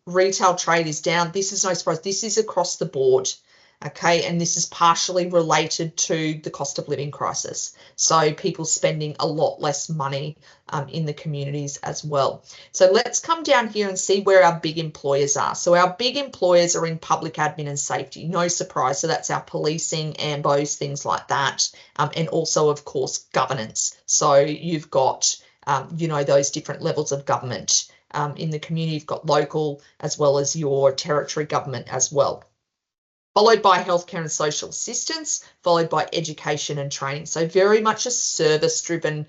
Retail trade is down. This is no surprise. This is across the board, okay? And this is partially related to the cost of living crisis. So people spending a lot less money in the communities as well. So let's come down here and see where our big employers are. So our big employers are in public admin and safety, no surprise. So that's our policing, AMBOs, things like that. And also, of course, governance. So you've got, you know, those different levels of government in the community. You've got local as well as your territory government as well. Followed by healthcare and social assistance, followed by education and training. So very much a service-driven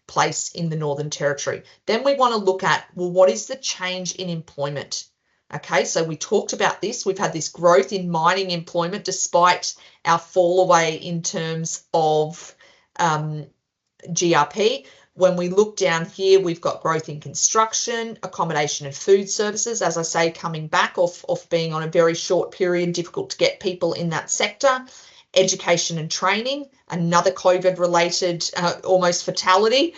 place in the Northern Territory. Then we want to look at, well, what is the change in employment? Okay, so we talked about this. We've had this growth in mining employment despite our fall away in terms of GRP. When we look down here, we've got growth in construction, accommodation and food services, as I say, coming back off being on a very short period, difficult to get people in that sector. Education and training, another COVID-related almost fatality,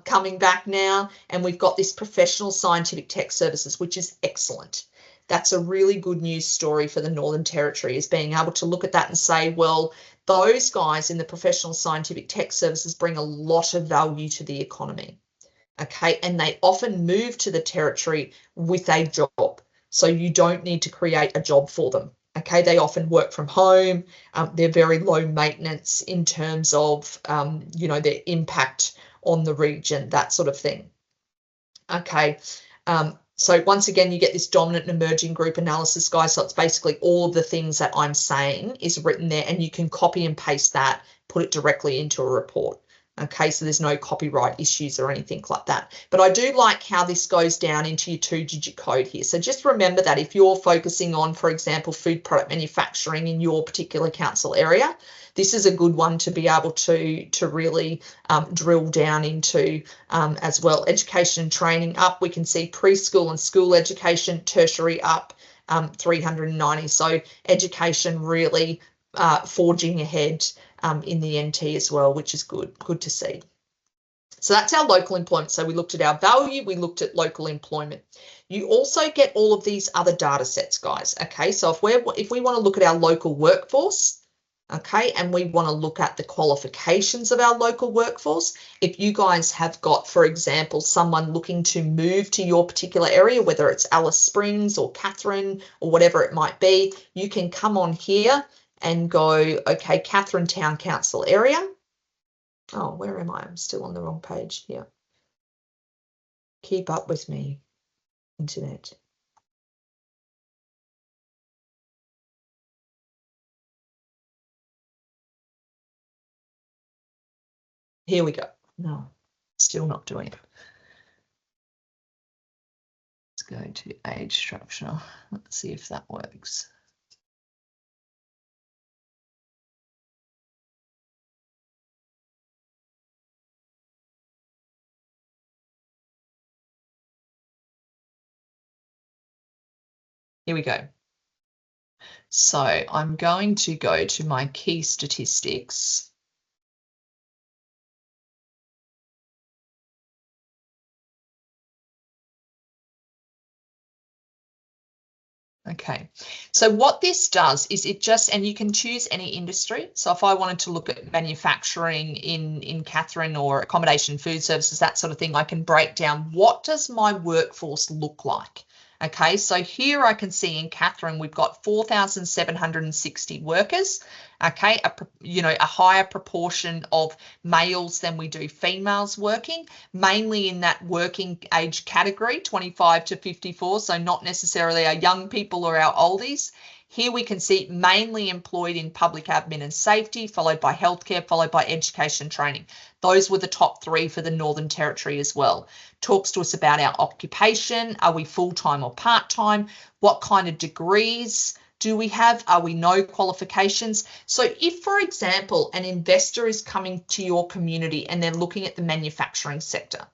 coming back now. And we've got this professional scientific tech services, which is excellent. That's a really good news story for the Northern Territory, is being able to look at that and say, well, those guys in the professional scientific tech services bring a lot of value to the economy, okay? And they often move to the territory with a job, so you don't need to create a job for them, okay? They often work from home. They're very low maintenance in terms of, you know, their impact on the region, that sort of thing, okay? So once again, you get this dominant and emerging group analysis, guys. So it's basically all of the things that I'm saying is written there, and you can copy and paste that, put it directly into a report. Okay, so there's no copyright issues or anything like that. But I do like how this goes down into your 2-digit code here. So just remember that if you're focusing on, for example, food product manufacturing in your particular council area, this is a good one to be able to really drill down into as well. Education and training up. We can see preschool and school education, tertiary up 390. So education really forging ahead in the NT as well, which is good to see. So that's our local employment. So we looked at our value, we looked at local employment. You also get all of these other data sets, guys. Okay, so if we want to look at our local workforce, okay, and we want to look at the qualifications of our local workforce. If you guys have got, for example, someone looking to move to your particular area, whether it's Alice Springs or Katherine or whatever it might be, you can come on here and go, okay, Katherine Town Council area. Oh, where am I? I'm still on the wrong page here. Keep up with me, internet. Here we go. No, still not doing it. Let's go to age structure. Let's see if that works. Here we go. So I'm going to go to my key statistics. Okay, so what this does is it just, and you can choose any industry. So if I wanted to look at manufacturing in Katherine or accommodation, food services, that sort of thing, I can break down what does my workforce look like. Okay, so here I can see in Katherine, we've got 4,760 workers. Okay, a higher proportion of males than we do females working, mainly in that working age category, 25 to 54. So not necessarily our young people or our oldies. Here we can see mainly employed in public admin and safety, followed by healthcare, followed by education training. Those were the top 3 for the Northern Territory as well. Talks to us about our occupation. Are we full-time or part-time? What kind of degrees do we have? Are we no qualifications? So if, for example, an investor is coming to your community and they're looking at the manufacturing sector,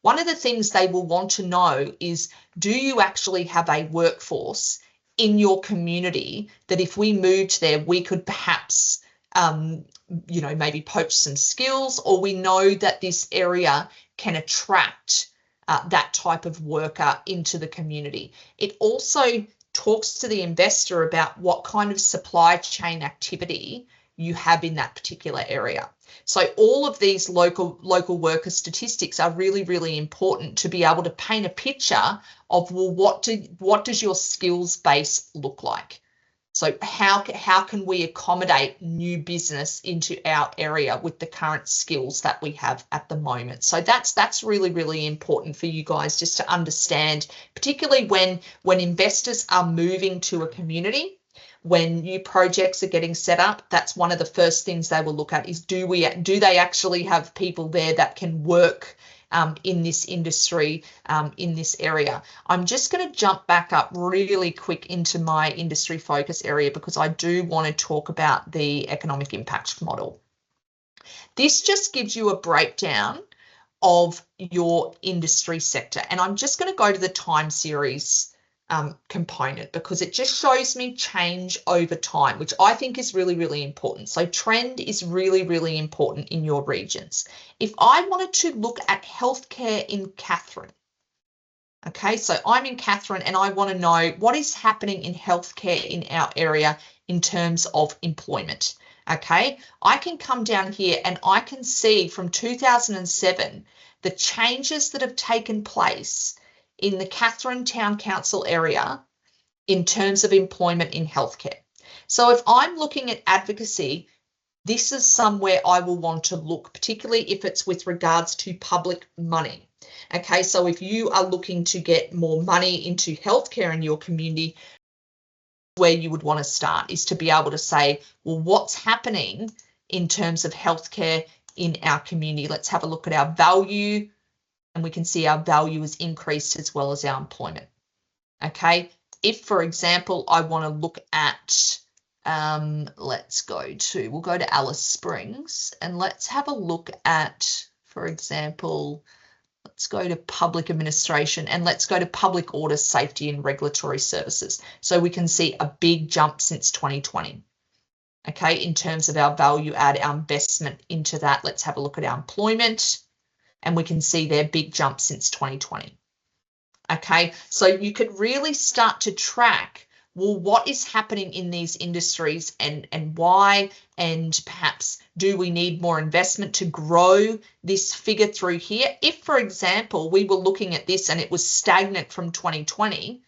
one of the things they will want to know is, do you actually have a workforce in your community that if we moved there, we could perhaps, maybe poach some skills, or we know that this area can attract that type of worker into the community. It also talks to the investor about what kind of supply chain activity you have in that particular area. So all of these local worker statistics are really, really important to be able to paint a picture of, well, what does your skills base look like? So how can we accommodate new business into our area with the current skills that we have at the moment? So that's really, really important for you guys just to understand, particularly when investors are moving to a community. When new projects are getting set up, that's one of the first things they will look at is, do they actually have people there that can work in this industry, in this area. I'm just going to jump back up really quick into my industry focus area because I do want to talk about the economic impact model. This just gives you a breakdown of your industry sector, and I'm just going to go to the time series component because it just shows me change over time, which I think is really, really important. So trend is really, really important in your regions. If I wanted to look at healthcare in Katherine, okay, so I'm in Katherine and I want to know what is happening in healthcare in our area in terms of employment. Okay, I can come down here and I can see from 2007 the changes that have taken place in the Katherine Town Council area in terms of employment in healthcare. So if I'm looking at advocacy, this is somewhere I will want to look, particularly if it's with regards to public money. Okay, so if you are looking to get more money into healthcare in your community, where you would want to start is to be able to say, well, what's happening in terms of healthcare in our community? Let's have a look at our value. And we can see our value is increased as well as our employment. Okay, if, for example, I want to look at, we'll go to Alice Springs and let's have a look at, for example, let's go to public administration and let's go to public order, safety and regulatory services. So we can see a big jump since 2020. Okay, in terms of our value add, our investment into that, let's have a look at our employment. And we can see their big jump since 2020. Okay, so you could really start to track, well, what is happening in these industries and why, and perhaps do we need more investment to grow this figure through here? If, for example, we were looking at this and it was stagnant from 2020,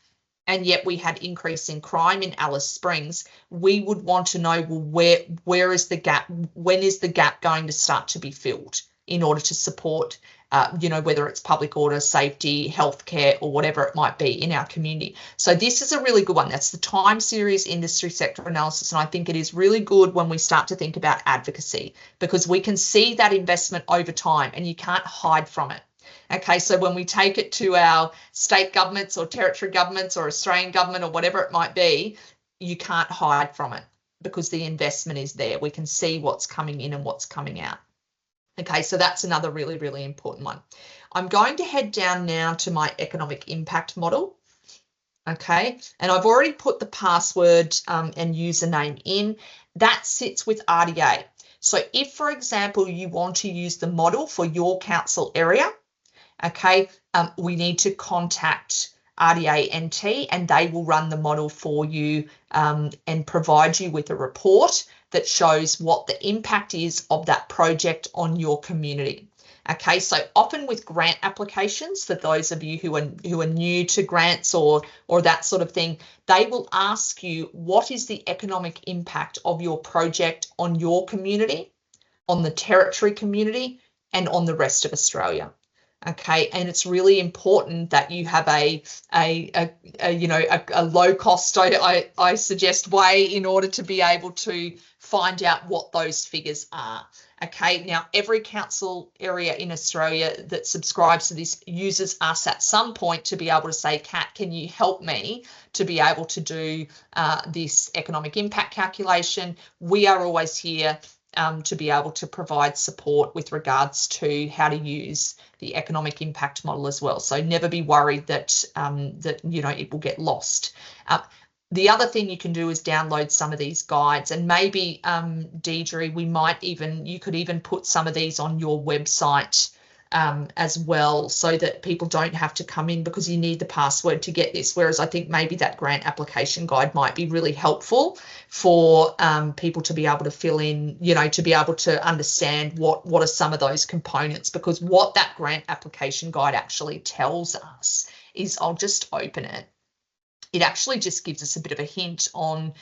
and yet we had increase in crime in Alice Springs, we would want to know, well, where is the gap? When is the gap going to start to be filled in order to support, whether it's public order, safety, healthcare, or whatever it might be in our community. So this is a really good one. That's the time series industry sector analysis. And I think it is really good when we start to think about advocacy because we can see that investment over time and you can't hide from it. Okay, so when we take it to our state governments or territory governments or Australian government or whatever it might be, you can't hide from it because the investment is there. We can see what's coming in and what's coming out. Okay, so that's another really, really important one. I'm going to head down now to my economic impact model. Okay, and I've already put the password and username in. That sits with RDA. So if, for example, you want to use the model for your council area, okay, we need to contact RDA NT and they will run the model for you and provide you with a report that shows what the impact is of that project on your community. Okay, so often with grant applications, for those of you who are new to grants or that sort of thing, they will ask you what is the economic impact of your project on your community, on the territory community, and on the rest of Australia. Okay, and it's really important that you have a low cost, I suggest, way in order to be able to find out what those figures are. Okay, now every council area in Australia that subscribes to this uses us at some point to be able to say, Kat, can you help me to be able to do this economic impact calculation? We are always here to be able to provide support with regards to how to use the economic impact model as well. So never be worried that it will get lost. The other thing you can do is download some of these guides, and maybe Deidre, you could even put some of these on your website as well, so that people don't have to come in because you need the password to get this. Whereas I think maybe that grant application guide might be really helpful for people to be able to fill in, to be able to understand what are some of those components, because what that grant application guide actually tells us is, I'll just open it. It actually just gives us a bit of a hint on,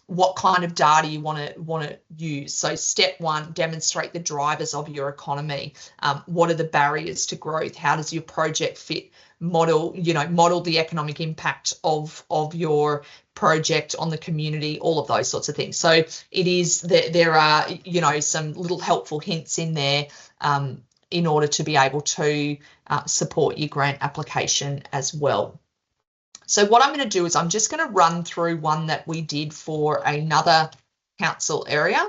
what kind of data you want to use. So step 1, demonstrate the drivers of your economy. What are the barriers to growth? How does your project fit? Model the economic impact of your project on the community, all of those sorts of things. So it is there are some little helpful hints in there in order to be able to support your grant application as well. So what I'm going to do is I'm just going to run through one that we did for another council area,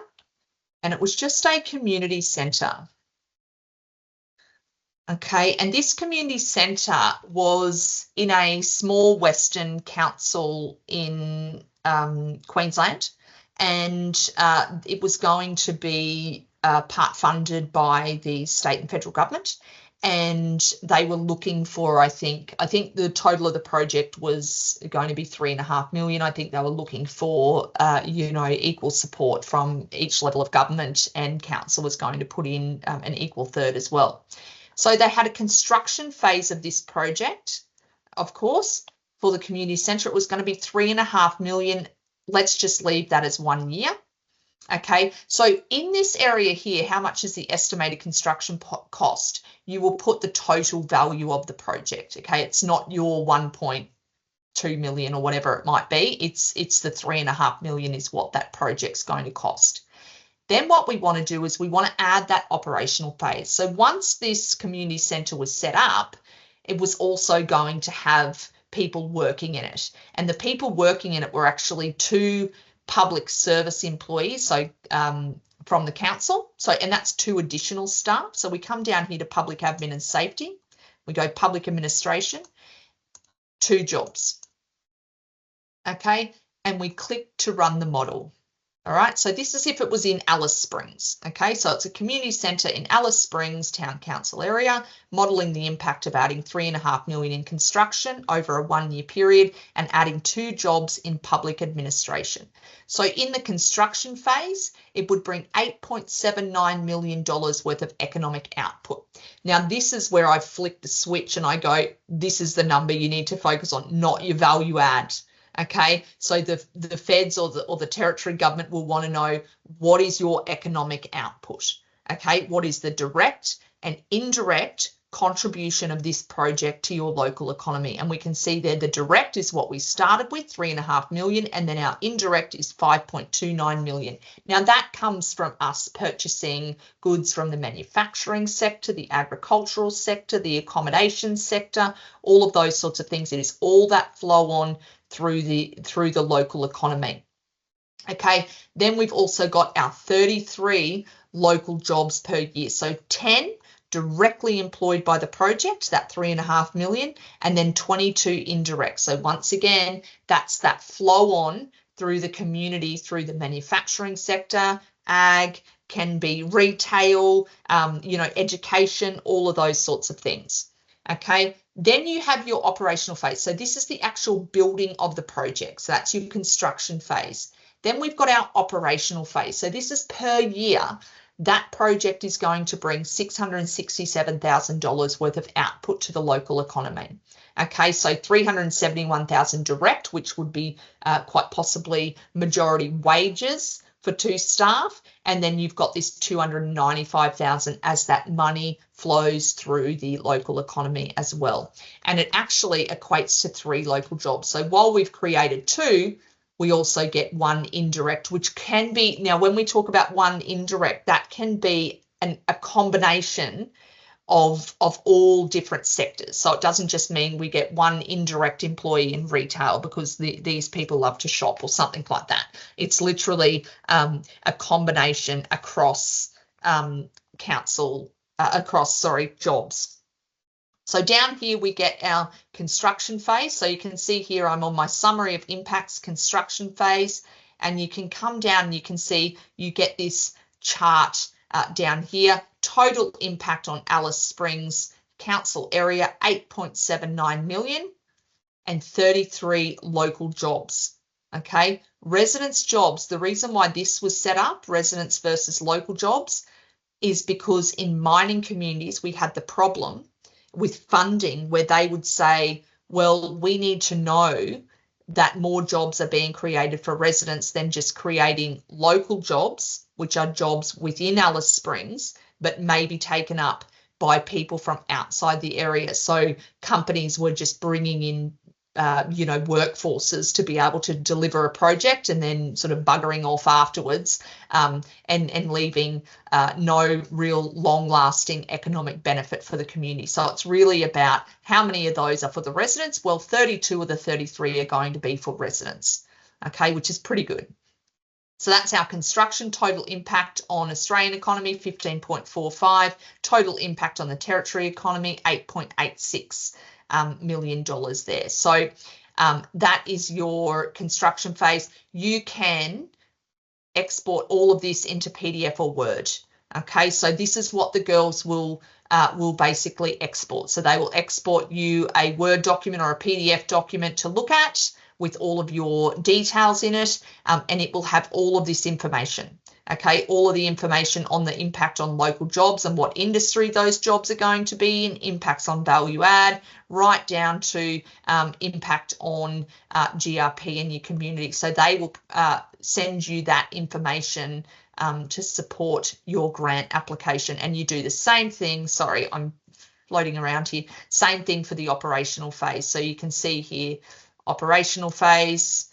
and it was just a community centre. Okay, and this community centre was in a small Western council in Queensland, and it was going to be part funded by the state and federal government. And they were looking for, I think the total of the project was going to be $3.5 million. I think they were looking for, equal support from each level of government, and council was going to put in an equal third as well. So they had a construction phase of this project, of course, for the community centre. It was going to be $3.5 million. Let's just leave that as 1 year. Okay, so in this area here, how much is the estimated construction cost? You will put the total value of the project. Okay, it's not your 1.2 million or whatever it might be. It's the $3.5 million is what that project's going to cost. Then what we want to do is we want to add that operational phase. So once this community centre was set up, it was also going to have people working in it, and the people working in it were actually 2 public service employees, so from the council. So, and that's 2 additional staff. So we come down here to public admin and safety. We go public administration, 2 jobs. Okay, and we click to run the model. All right, so this is if it was in Alice Springs. Okay, so it's a community centre in Alice Springs Town Council area, modelling the impact of adding $3.5 million in construction over a 1-year period and adding 2 jobs in public administration. So in the construction phase, it would bring $8.79 million worth of economic output. Now, this is where I flick the switch and I go, this is the number you need to focus on, not your value add. Okay, so the feds or the territory government will want to know, what is your economic output? Okay, what is the direct and indirect contribution of this project to your local economy? And we can see there the direct is what we started with, $3.5 million, and then our indirect is $5.29 million. Now that comes from us purchasing goods from the manufacturing sector, the agricultural sector, the accommodation sector, all of those sorts of things. It is all that flow on through the local economy. Okay, then we've also got our 33 local jobs per year. So 10 directly employed by the project, that $3.5 million, and then 22 indirect. So once again, that's that flow on through the community, through the manufacturing sector, ag, can be retail, education, all of those sorts of things. Okay, then you have your operational phase. So this is the actual building of the project. So that's your construction phase. Then we've got our operational phase. So this is per year. That project is going to bring $667,000 worth of output to the local economy. Okay, so $371,000 direct, which would be quite possibly majority wages for 2 staff, and then you've got this 295,000 as that money flows through the local economy as well. And it actually equates to 3 local jobs. So while we've created 2, we also get 1 indirect, which can be, now when we talk about 1 indirect, that can be a combination of all different sectors. So it doesn't just mean we get 1 indirect employee in retail because these people love to shop or something like that. It's literally a combination across jobs. So down here we get our construction phase. So you can see here I'm on my summary of impacts construction phase, and you can come down and you can see you get this chart down here. Total impact on Alice Springs Council area, 8.79 million and 33 local jobs. Okay, residents jobs, the reason why this was set up, residents versus local jobs, is because in mining communities we had the problem with funding where they would say, well, we need to know that more jobs are being created for residents than just creating local jobs, which are jobs within Alice Springs, but may be taken up by people from outside the area. So companies were just bringing in, workforces to be able to deliver a project and then sort of buggering off afterwards, and leaving no real long-lasting economic benefit for the community. So it's really about how many of those are for the residents. Well, 32 of the 33 are going to be for residents, okay, which is pretty good. So that's our construction total impact on Australian economy, 15.45. Total impact on the territory economy, $8.86 million there. So that is your construction phase. You can export all of this into PDF or Word. Okay, so this is what the girls will basically export. So they will export you a Word document or a PDF document to look at with all of your details in it, and it will have all of this information. Okay, all of the information on the impact on local jobs and what industry those jobs are going to be in, impacts on value add, right down to impact on GRP in your community. So they will send you that information to support your grant application, and you do the same thing. Sorry, I'm floating around here. Same thing for the operational phase. So you can see here, operational phase,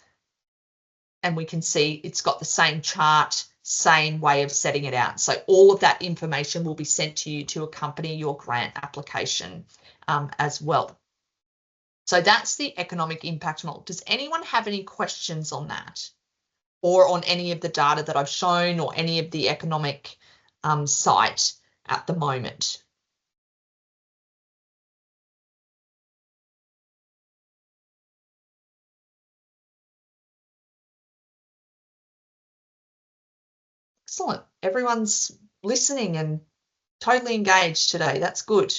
and we can see it's got the same chart, same way of setting it out. So all of that information will be sent to you to accompany your grant application as well. So that's the economic impact model. Does anyone have any questions on that, or on any of the data that I've shown, or any of the economic site at the moment? Excellent. Everyone's listening and totally engaged today. That's good.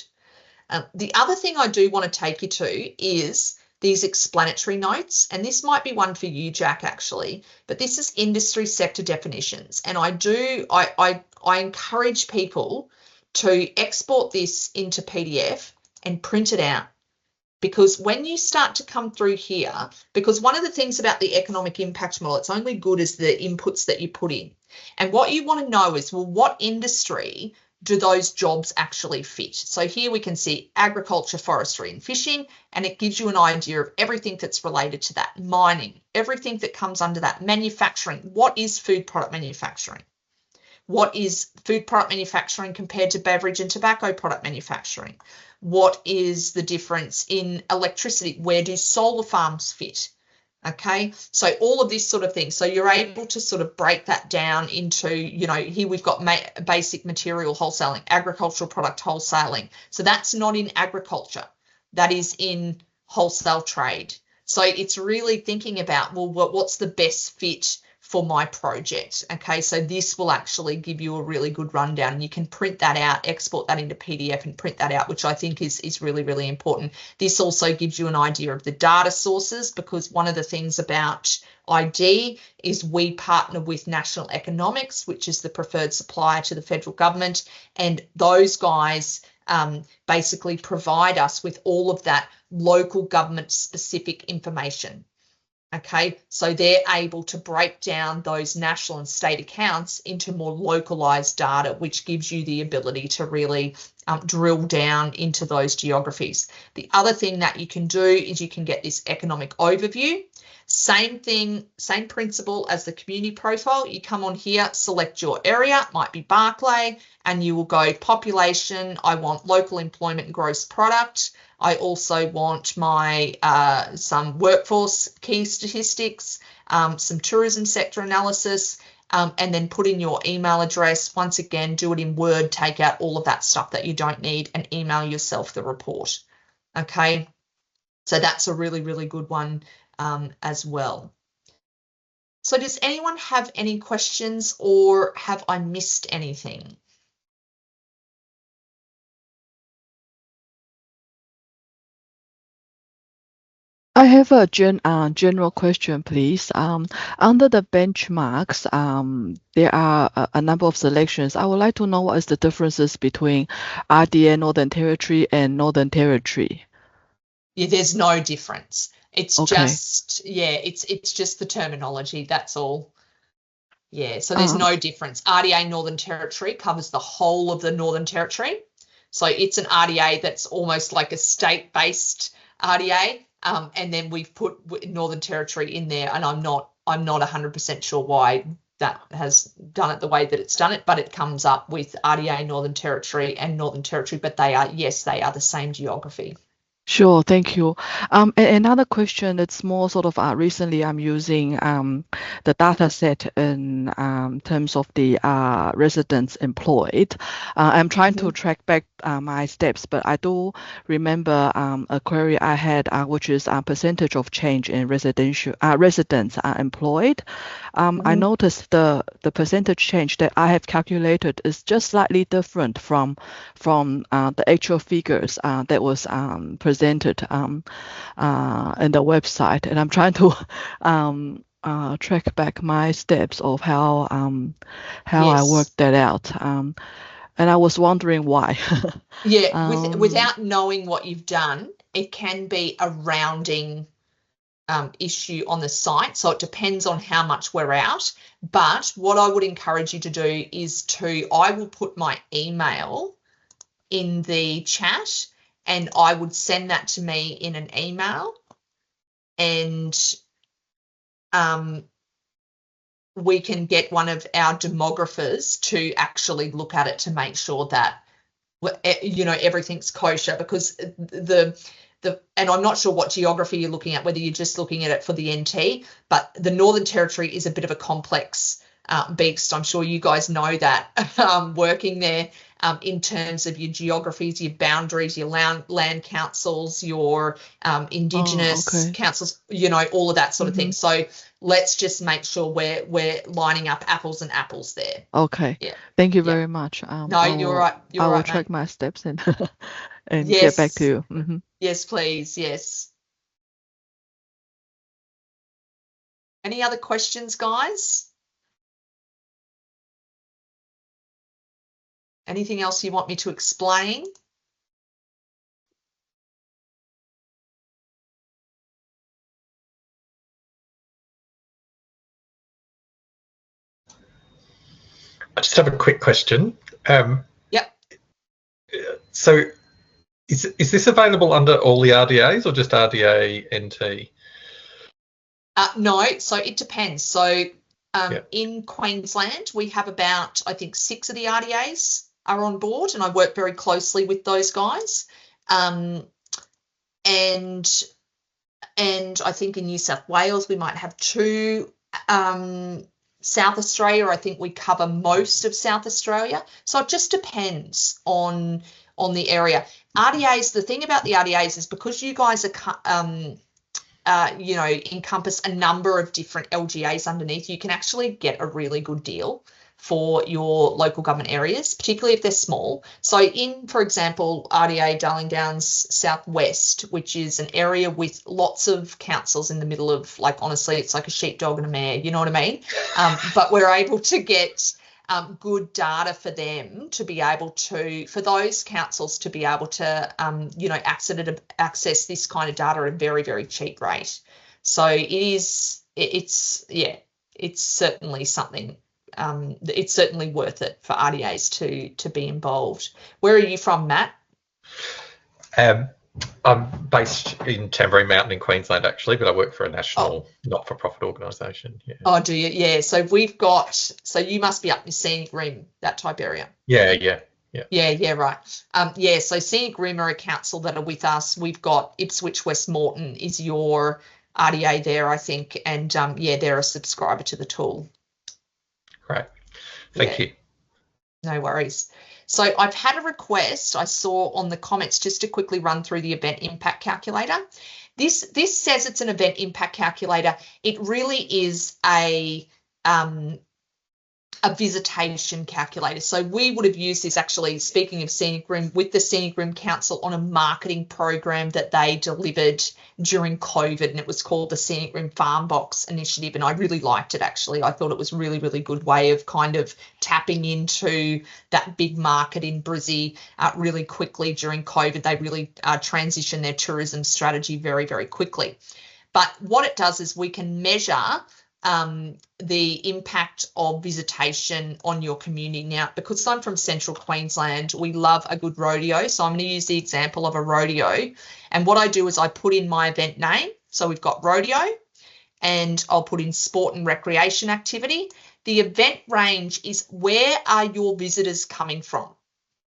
The other thing I do want to take you to is these explanatory notes, and this might be one for you, Jack, actually, but this is industry sector definitions. And I encourage people to export this into PDF and print it out. Because when you start to come through here, because one of the things about the economic impact model, it's only good as the inputs that you put in. And what you want to know is, well, what industry do those jobs actually fit? So here we can see agriculture, forestry and fishing, and it gives you an idea of everything that's related to that. Mining, everything that comes under that. Manufacturing, what is food product manufacturing? What is food product manufacturing compared to beverage and tobacco product manufacturing? What is the difference in electricity? Where do solar farms fit? Okay, so all of this sort of thing. So you're able to sort of break that down into, here we've got basic material wholesaling, agricultural product wholesaling. So that's not in agriculture. That is in wholesale trade. So it's really thinking about, well, what's the best fit for my project? Okay, so this will actually give you a really good rundown. You can print that out, export that into PDF and print that out, which I think is really, really important. This also gives you an idea of the data sources, because one of the things about ID is we partner with National Economics, which is the preferred supplier to the federal government, and those guys basically provide us with all of that local government specific information. Okay, so they're able to break down those national and state accounts into more localized data, which gives you the ability to really drill down into those geographies. The other thing that you can do is you can get this economic overview. Same thing, same principle as the community profile. You come on here, select your area, might be Barclay, and you will go population. I want local employment and gross product. I also want my some workforce key statistics, some tourism sector analysis, and then put in your email address. Once again, do it in Word, take out all of that stuff that you don't need and email yourself the report. Okay, so that's a really, really good one as well. So does anyone have any questions, or have I missed anything? I have a general question, please. Under the benchmarks, there are a number of selections. I would like to know what is the differences between RDA Northern Territory and Northern Territory. Yeah, there's no difference. It's Okay. just, yeah, it's just the terminology, that's all. Yeah, so there's no difference. RDA Northern Territory covers the whole of the Northern Territory. So it's an RDA that's almost like a state-based RDA. And then we've put Northern Territory in there, and I'm not 100% sure why that has done it the way that it's done it, but it comes up with RDA Northern Territory and Northern Territory, but they are, yes, they are the same geography. Sure, thank you. Another question that's more sort of recently I'm using the data set in terms of the residents employed. I'm trying to track back my steps, but I do remember a query I had, which is percentage of change in residents employed. I noticed the percentage change that I have calculated is just slightly different from the actual figures that was presented in the website, and I'm trying to track back my steps of how I worked that out, and I was wondering why. Yeah, without knowing what you've done, it can be a rounding issue on the site, so it depends on how much we're out. But what I would encourage you to do is I will put my email in the chat, and I would send that to me in an email, and we can get one of our demographers to actually look at it to make sure that, you know, everything's kosher, because and I'm not sure what geography you're looking at, whether you're just looking at it for the NT, but the Northern Territory is a bit of a complex beast. I'm sure you guys know that working there, in terms of your geographies, your boundaries, your land councils, your Indigenous councils, you know, all of that sort of thing. So let's just make sure we're lining up apples and apples there. Okay. Yeah. Thank you very much. No, you're right. I will track my steps and get back to you. Yes, please. Yes. Any other questions, guys? Anything else you want me to explain? I just have a quick question. Yep. So is this available under all the RDAs or just RDA NT? No, so it depends. So in Queensland, we have about, I think, 6 of the RDAs are on board, and I work very closely with those guys. And I think in New South Wales, we might have 2. South Australia, I think we cover most of South Australia. So it just depends on the area. RDAs, the thing about the RDAs is because you guys are, you know, encompass a number of different LGAs underneath, you can actually get a really good deal for your local government areas, particularly if they're small. So in, for example, RDA Darling Downs Southwest, which is an area with lots of councils in the middle of, like, honestly, it's like a sheepdog and a mare, you know what I mean? But we're able to get good data for them to be able to, for those councils to be able to, you know, access this kind of data at a very, very cheap rate. So it's certainly something. It's certainly worth it for RDAs to be involved. Where are you from, Matt? I'm based in Tamborine Mountain in Queensland, actually, but I work for a national not-for-profit organisation. Yeah. Oh, do you? Yeah. So we've got. So you must be up in Scenic Rim, that type area. Yeah. Yeah, right. So Scenic Rim are a council that are with us. We've got Ipswich West Moreton is your RDA there, I think, and they're a subscriber to the tool. Great. Thank you. No worries. So I've had a request I saw on the comments just to quickly run through the event impact calculator. This says it's an event impact calculator. It really is a visitation calculator. So we would have used this, actually, speaking of Scenic Rim, with the Scenic Rim Council on a marketing program that they delivered during COVID, and it was called the Scenic Rim Farm Box Initiative, and I really liked it, actually. I thought it was a really, really good way of kind of tapping into that big market in Brizzy really quickly during COVID. They really transitioned their tourism strategy very, very quickly. But what it does is we can measure the impact of visitation on your community. Now, because I'm from Central Queensland, we love a good rodeo. So I'm going to use the example of a rodeo. And what I do is I put in my event name. So we've got rodeo, and I'll put in sport and recreation activity. The event range is where are your visitors coming from?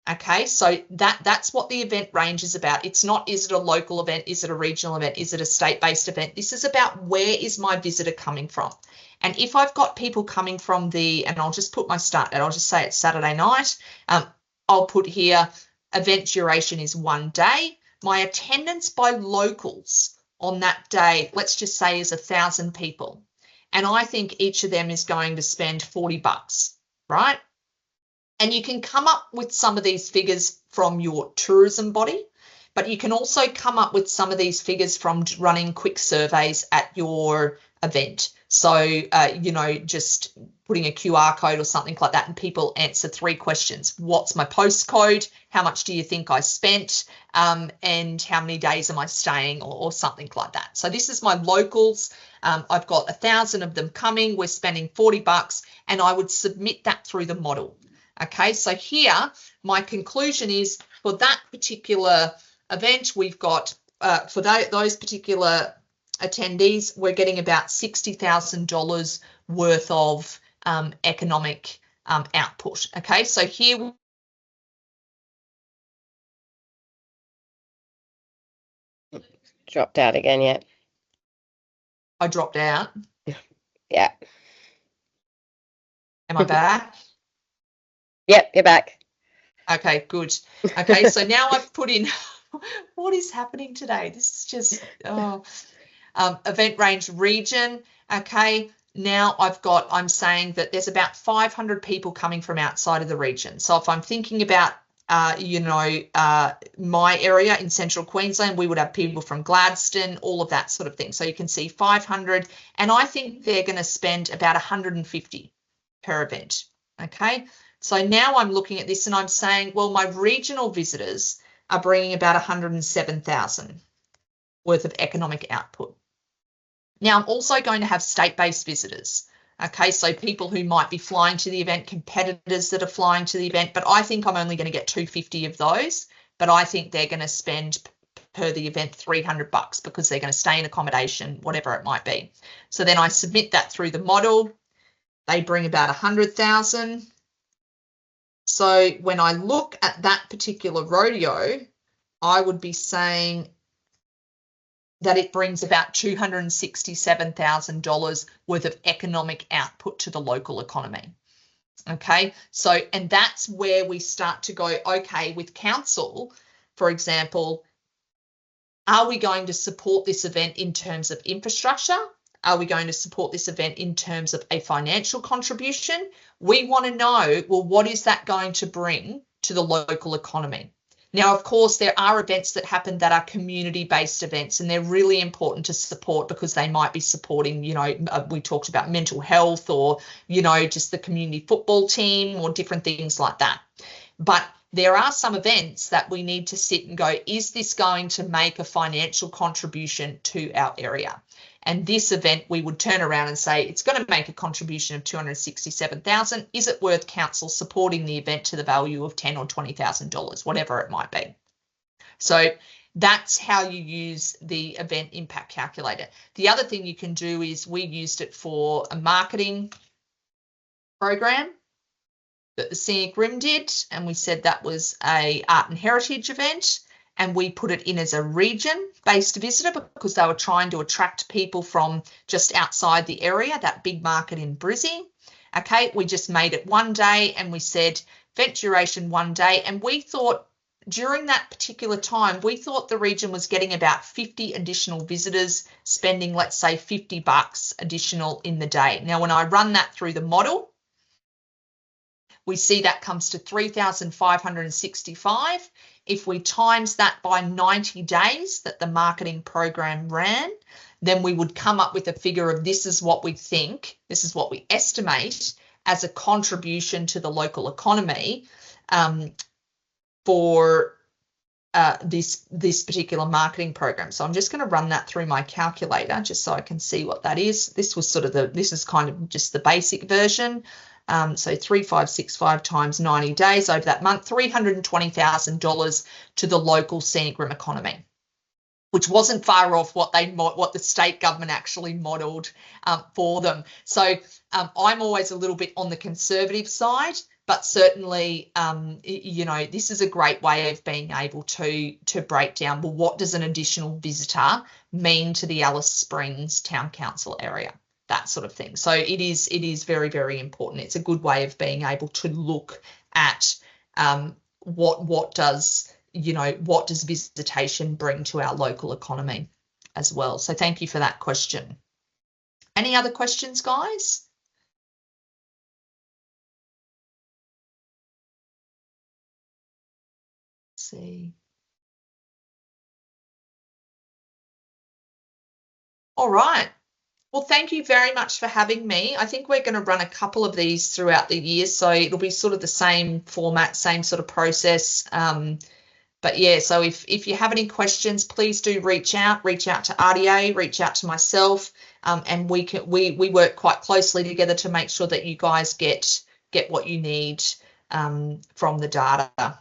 Okay, so that's what the event range is about. It's not, is it a local event? Is it a regional event? Is it a state-based event? This is about where is my visitor coming from? And if I've got people coming from and I'll just put my start date, I'll just say it's Saturday night. I'll put here, event duration is 1 day. My attendance by locals on that day, let's just say, is 1,000 people. And I think each of them is going to spend $40, right? And you can come up with some of these figures from your tourism body, but you can also come up with some of these figures from running quick surveys at your event. So, just putting a QR code or something like that, and people answer 3 questions. What's my postcode? How much do you think I spent? And how many days am I staying, or something like that. So this is my locals. I've got 1,000 of them coming. We're spending $40, and I would submit that through the model. Okay, so here my conclusion is for that particular event, we've got for those particular attendees, we're getting about $60,000 worth of economic output. Okay, so here dropped out again. Yeah, I dropped out. Yeah. Am I back? Yep, you're back. Okay, good. Okay, so now I've put in what is happening today. This is just event range region. Okay, now I'm saying that there's about 500 people coming from outside of the region. So if I'm thinking about my area in Central Queensland, we would have people from Gladstone, all of that sort of thing. So you can see 500, and I think they're going to spend about 150 per event. Okay. So now I'm looking at this and I'm saying, well, my regional visitors are bringing about 107,000 worth of economic output. Now I'm also going to have state-based visitors. Okay, so people who might be flying to the event, competitors that are flying to the event, but I think I'm only going to get 250 of those, but I think they're going to spend per the event $300 because they're going to stay in accommodation, whatever it might be. So then I submit that through the model. They bring about 100,000. So when I look at that particular rodeo, I would be saying that it brings about $267,000 worth of economic output to the local economy. Okay, so, and that's where we start to go, okay, with council, for example, are we going to support this event in terms of infrastructure? Are we going to support this event in terms of a financial contribution? We want to know, well, what is that going to bring to the local economy? Now, of course, there are events that happen that are community-based events, and they're really important to support because they might be supporting, we talked about mental health or, just the community football team or different things like that. But there are some events that we need to sit and go, is this going to make a financial contribution to our area? And this event, we would turn around and say, it's going to make a contribution of $267,000. Is it worth council supporting the event to the value of $10,000 or $20,000, whatever it might be? So that's how you use the event impact calculator. The other thing you can do is we used it for a marketing program that the Scenic Rim did, and we said that was a art and heritage event, and we put it in as a region-based visitor because they were trying to attract people from just outside the area, that big market in Brizzy. Okay, we just made it 1 day, and we said event duration 1 day, and we thought during that particular time, we thought the region was getting about 50 additional visitors, spending, let's say, $50 additional in the day. Now, when I run that through the model, we see that comes to 3,565. If we times that by 90 days that the marketing program ran, then we would come up with a figure of this is what we think, this is what we estimate as a contribution to the local economy for this particular marketing program. So I'm just going to run that through my calculator just so I can see what that is. This was sort of this is kind of just the basic version. So 3,565 times 90 days over that month, $320,000 to the local Scenic Rim economy, which wasn't far off what the state government actually modelled for them. So I'm always a little bit on the conservative side, but certainly, you know, this is a great way of being able to break down, well, what does an additional visitor mean to the Alice Springs Town Council area? That sort of thing. So it is very, very important. It's a good way of being able to look at what does visitation bring to our local economy as well. So thank you for that question. Any other questions, guys? Let's see. All right. Well, thank you very much for having me. I think we're going to run a couple of these throughout the year, so it'll be sort of the same format, same sort of process. But yeah, so if you have any questions, please do reach out to RDA, reach out to myself, and we work quite closely together to make sure that you guys get what you need from the data.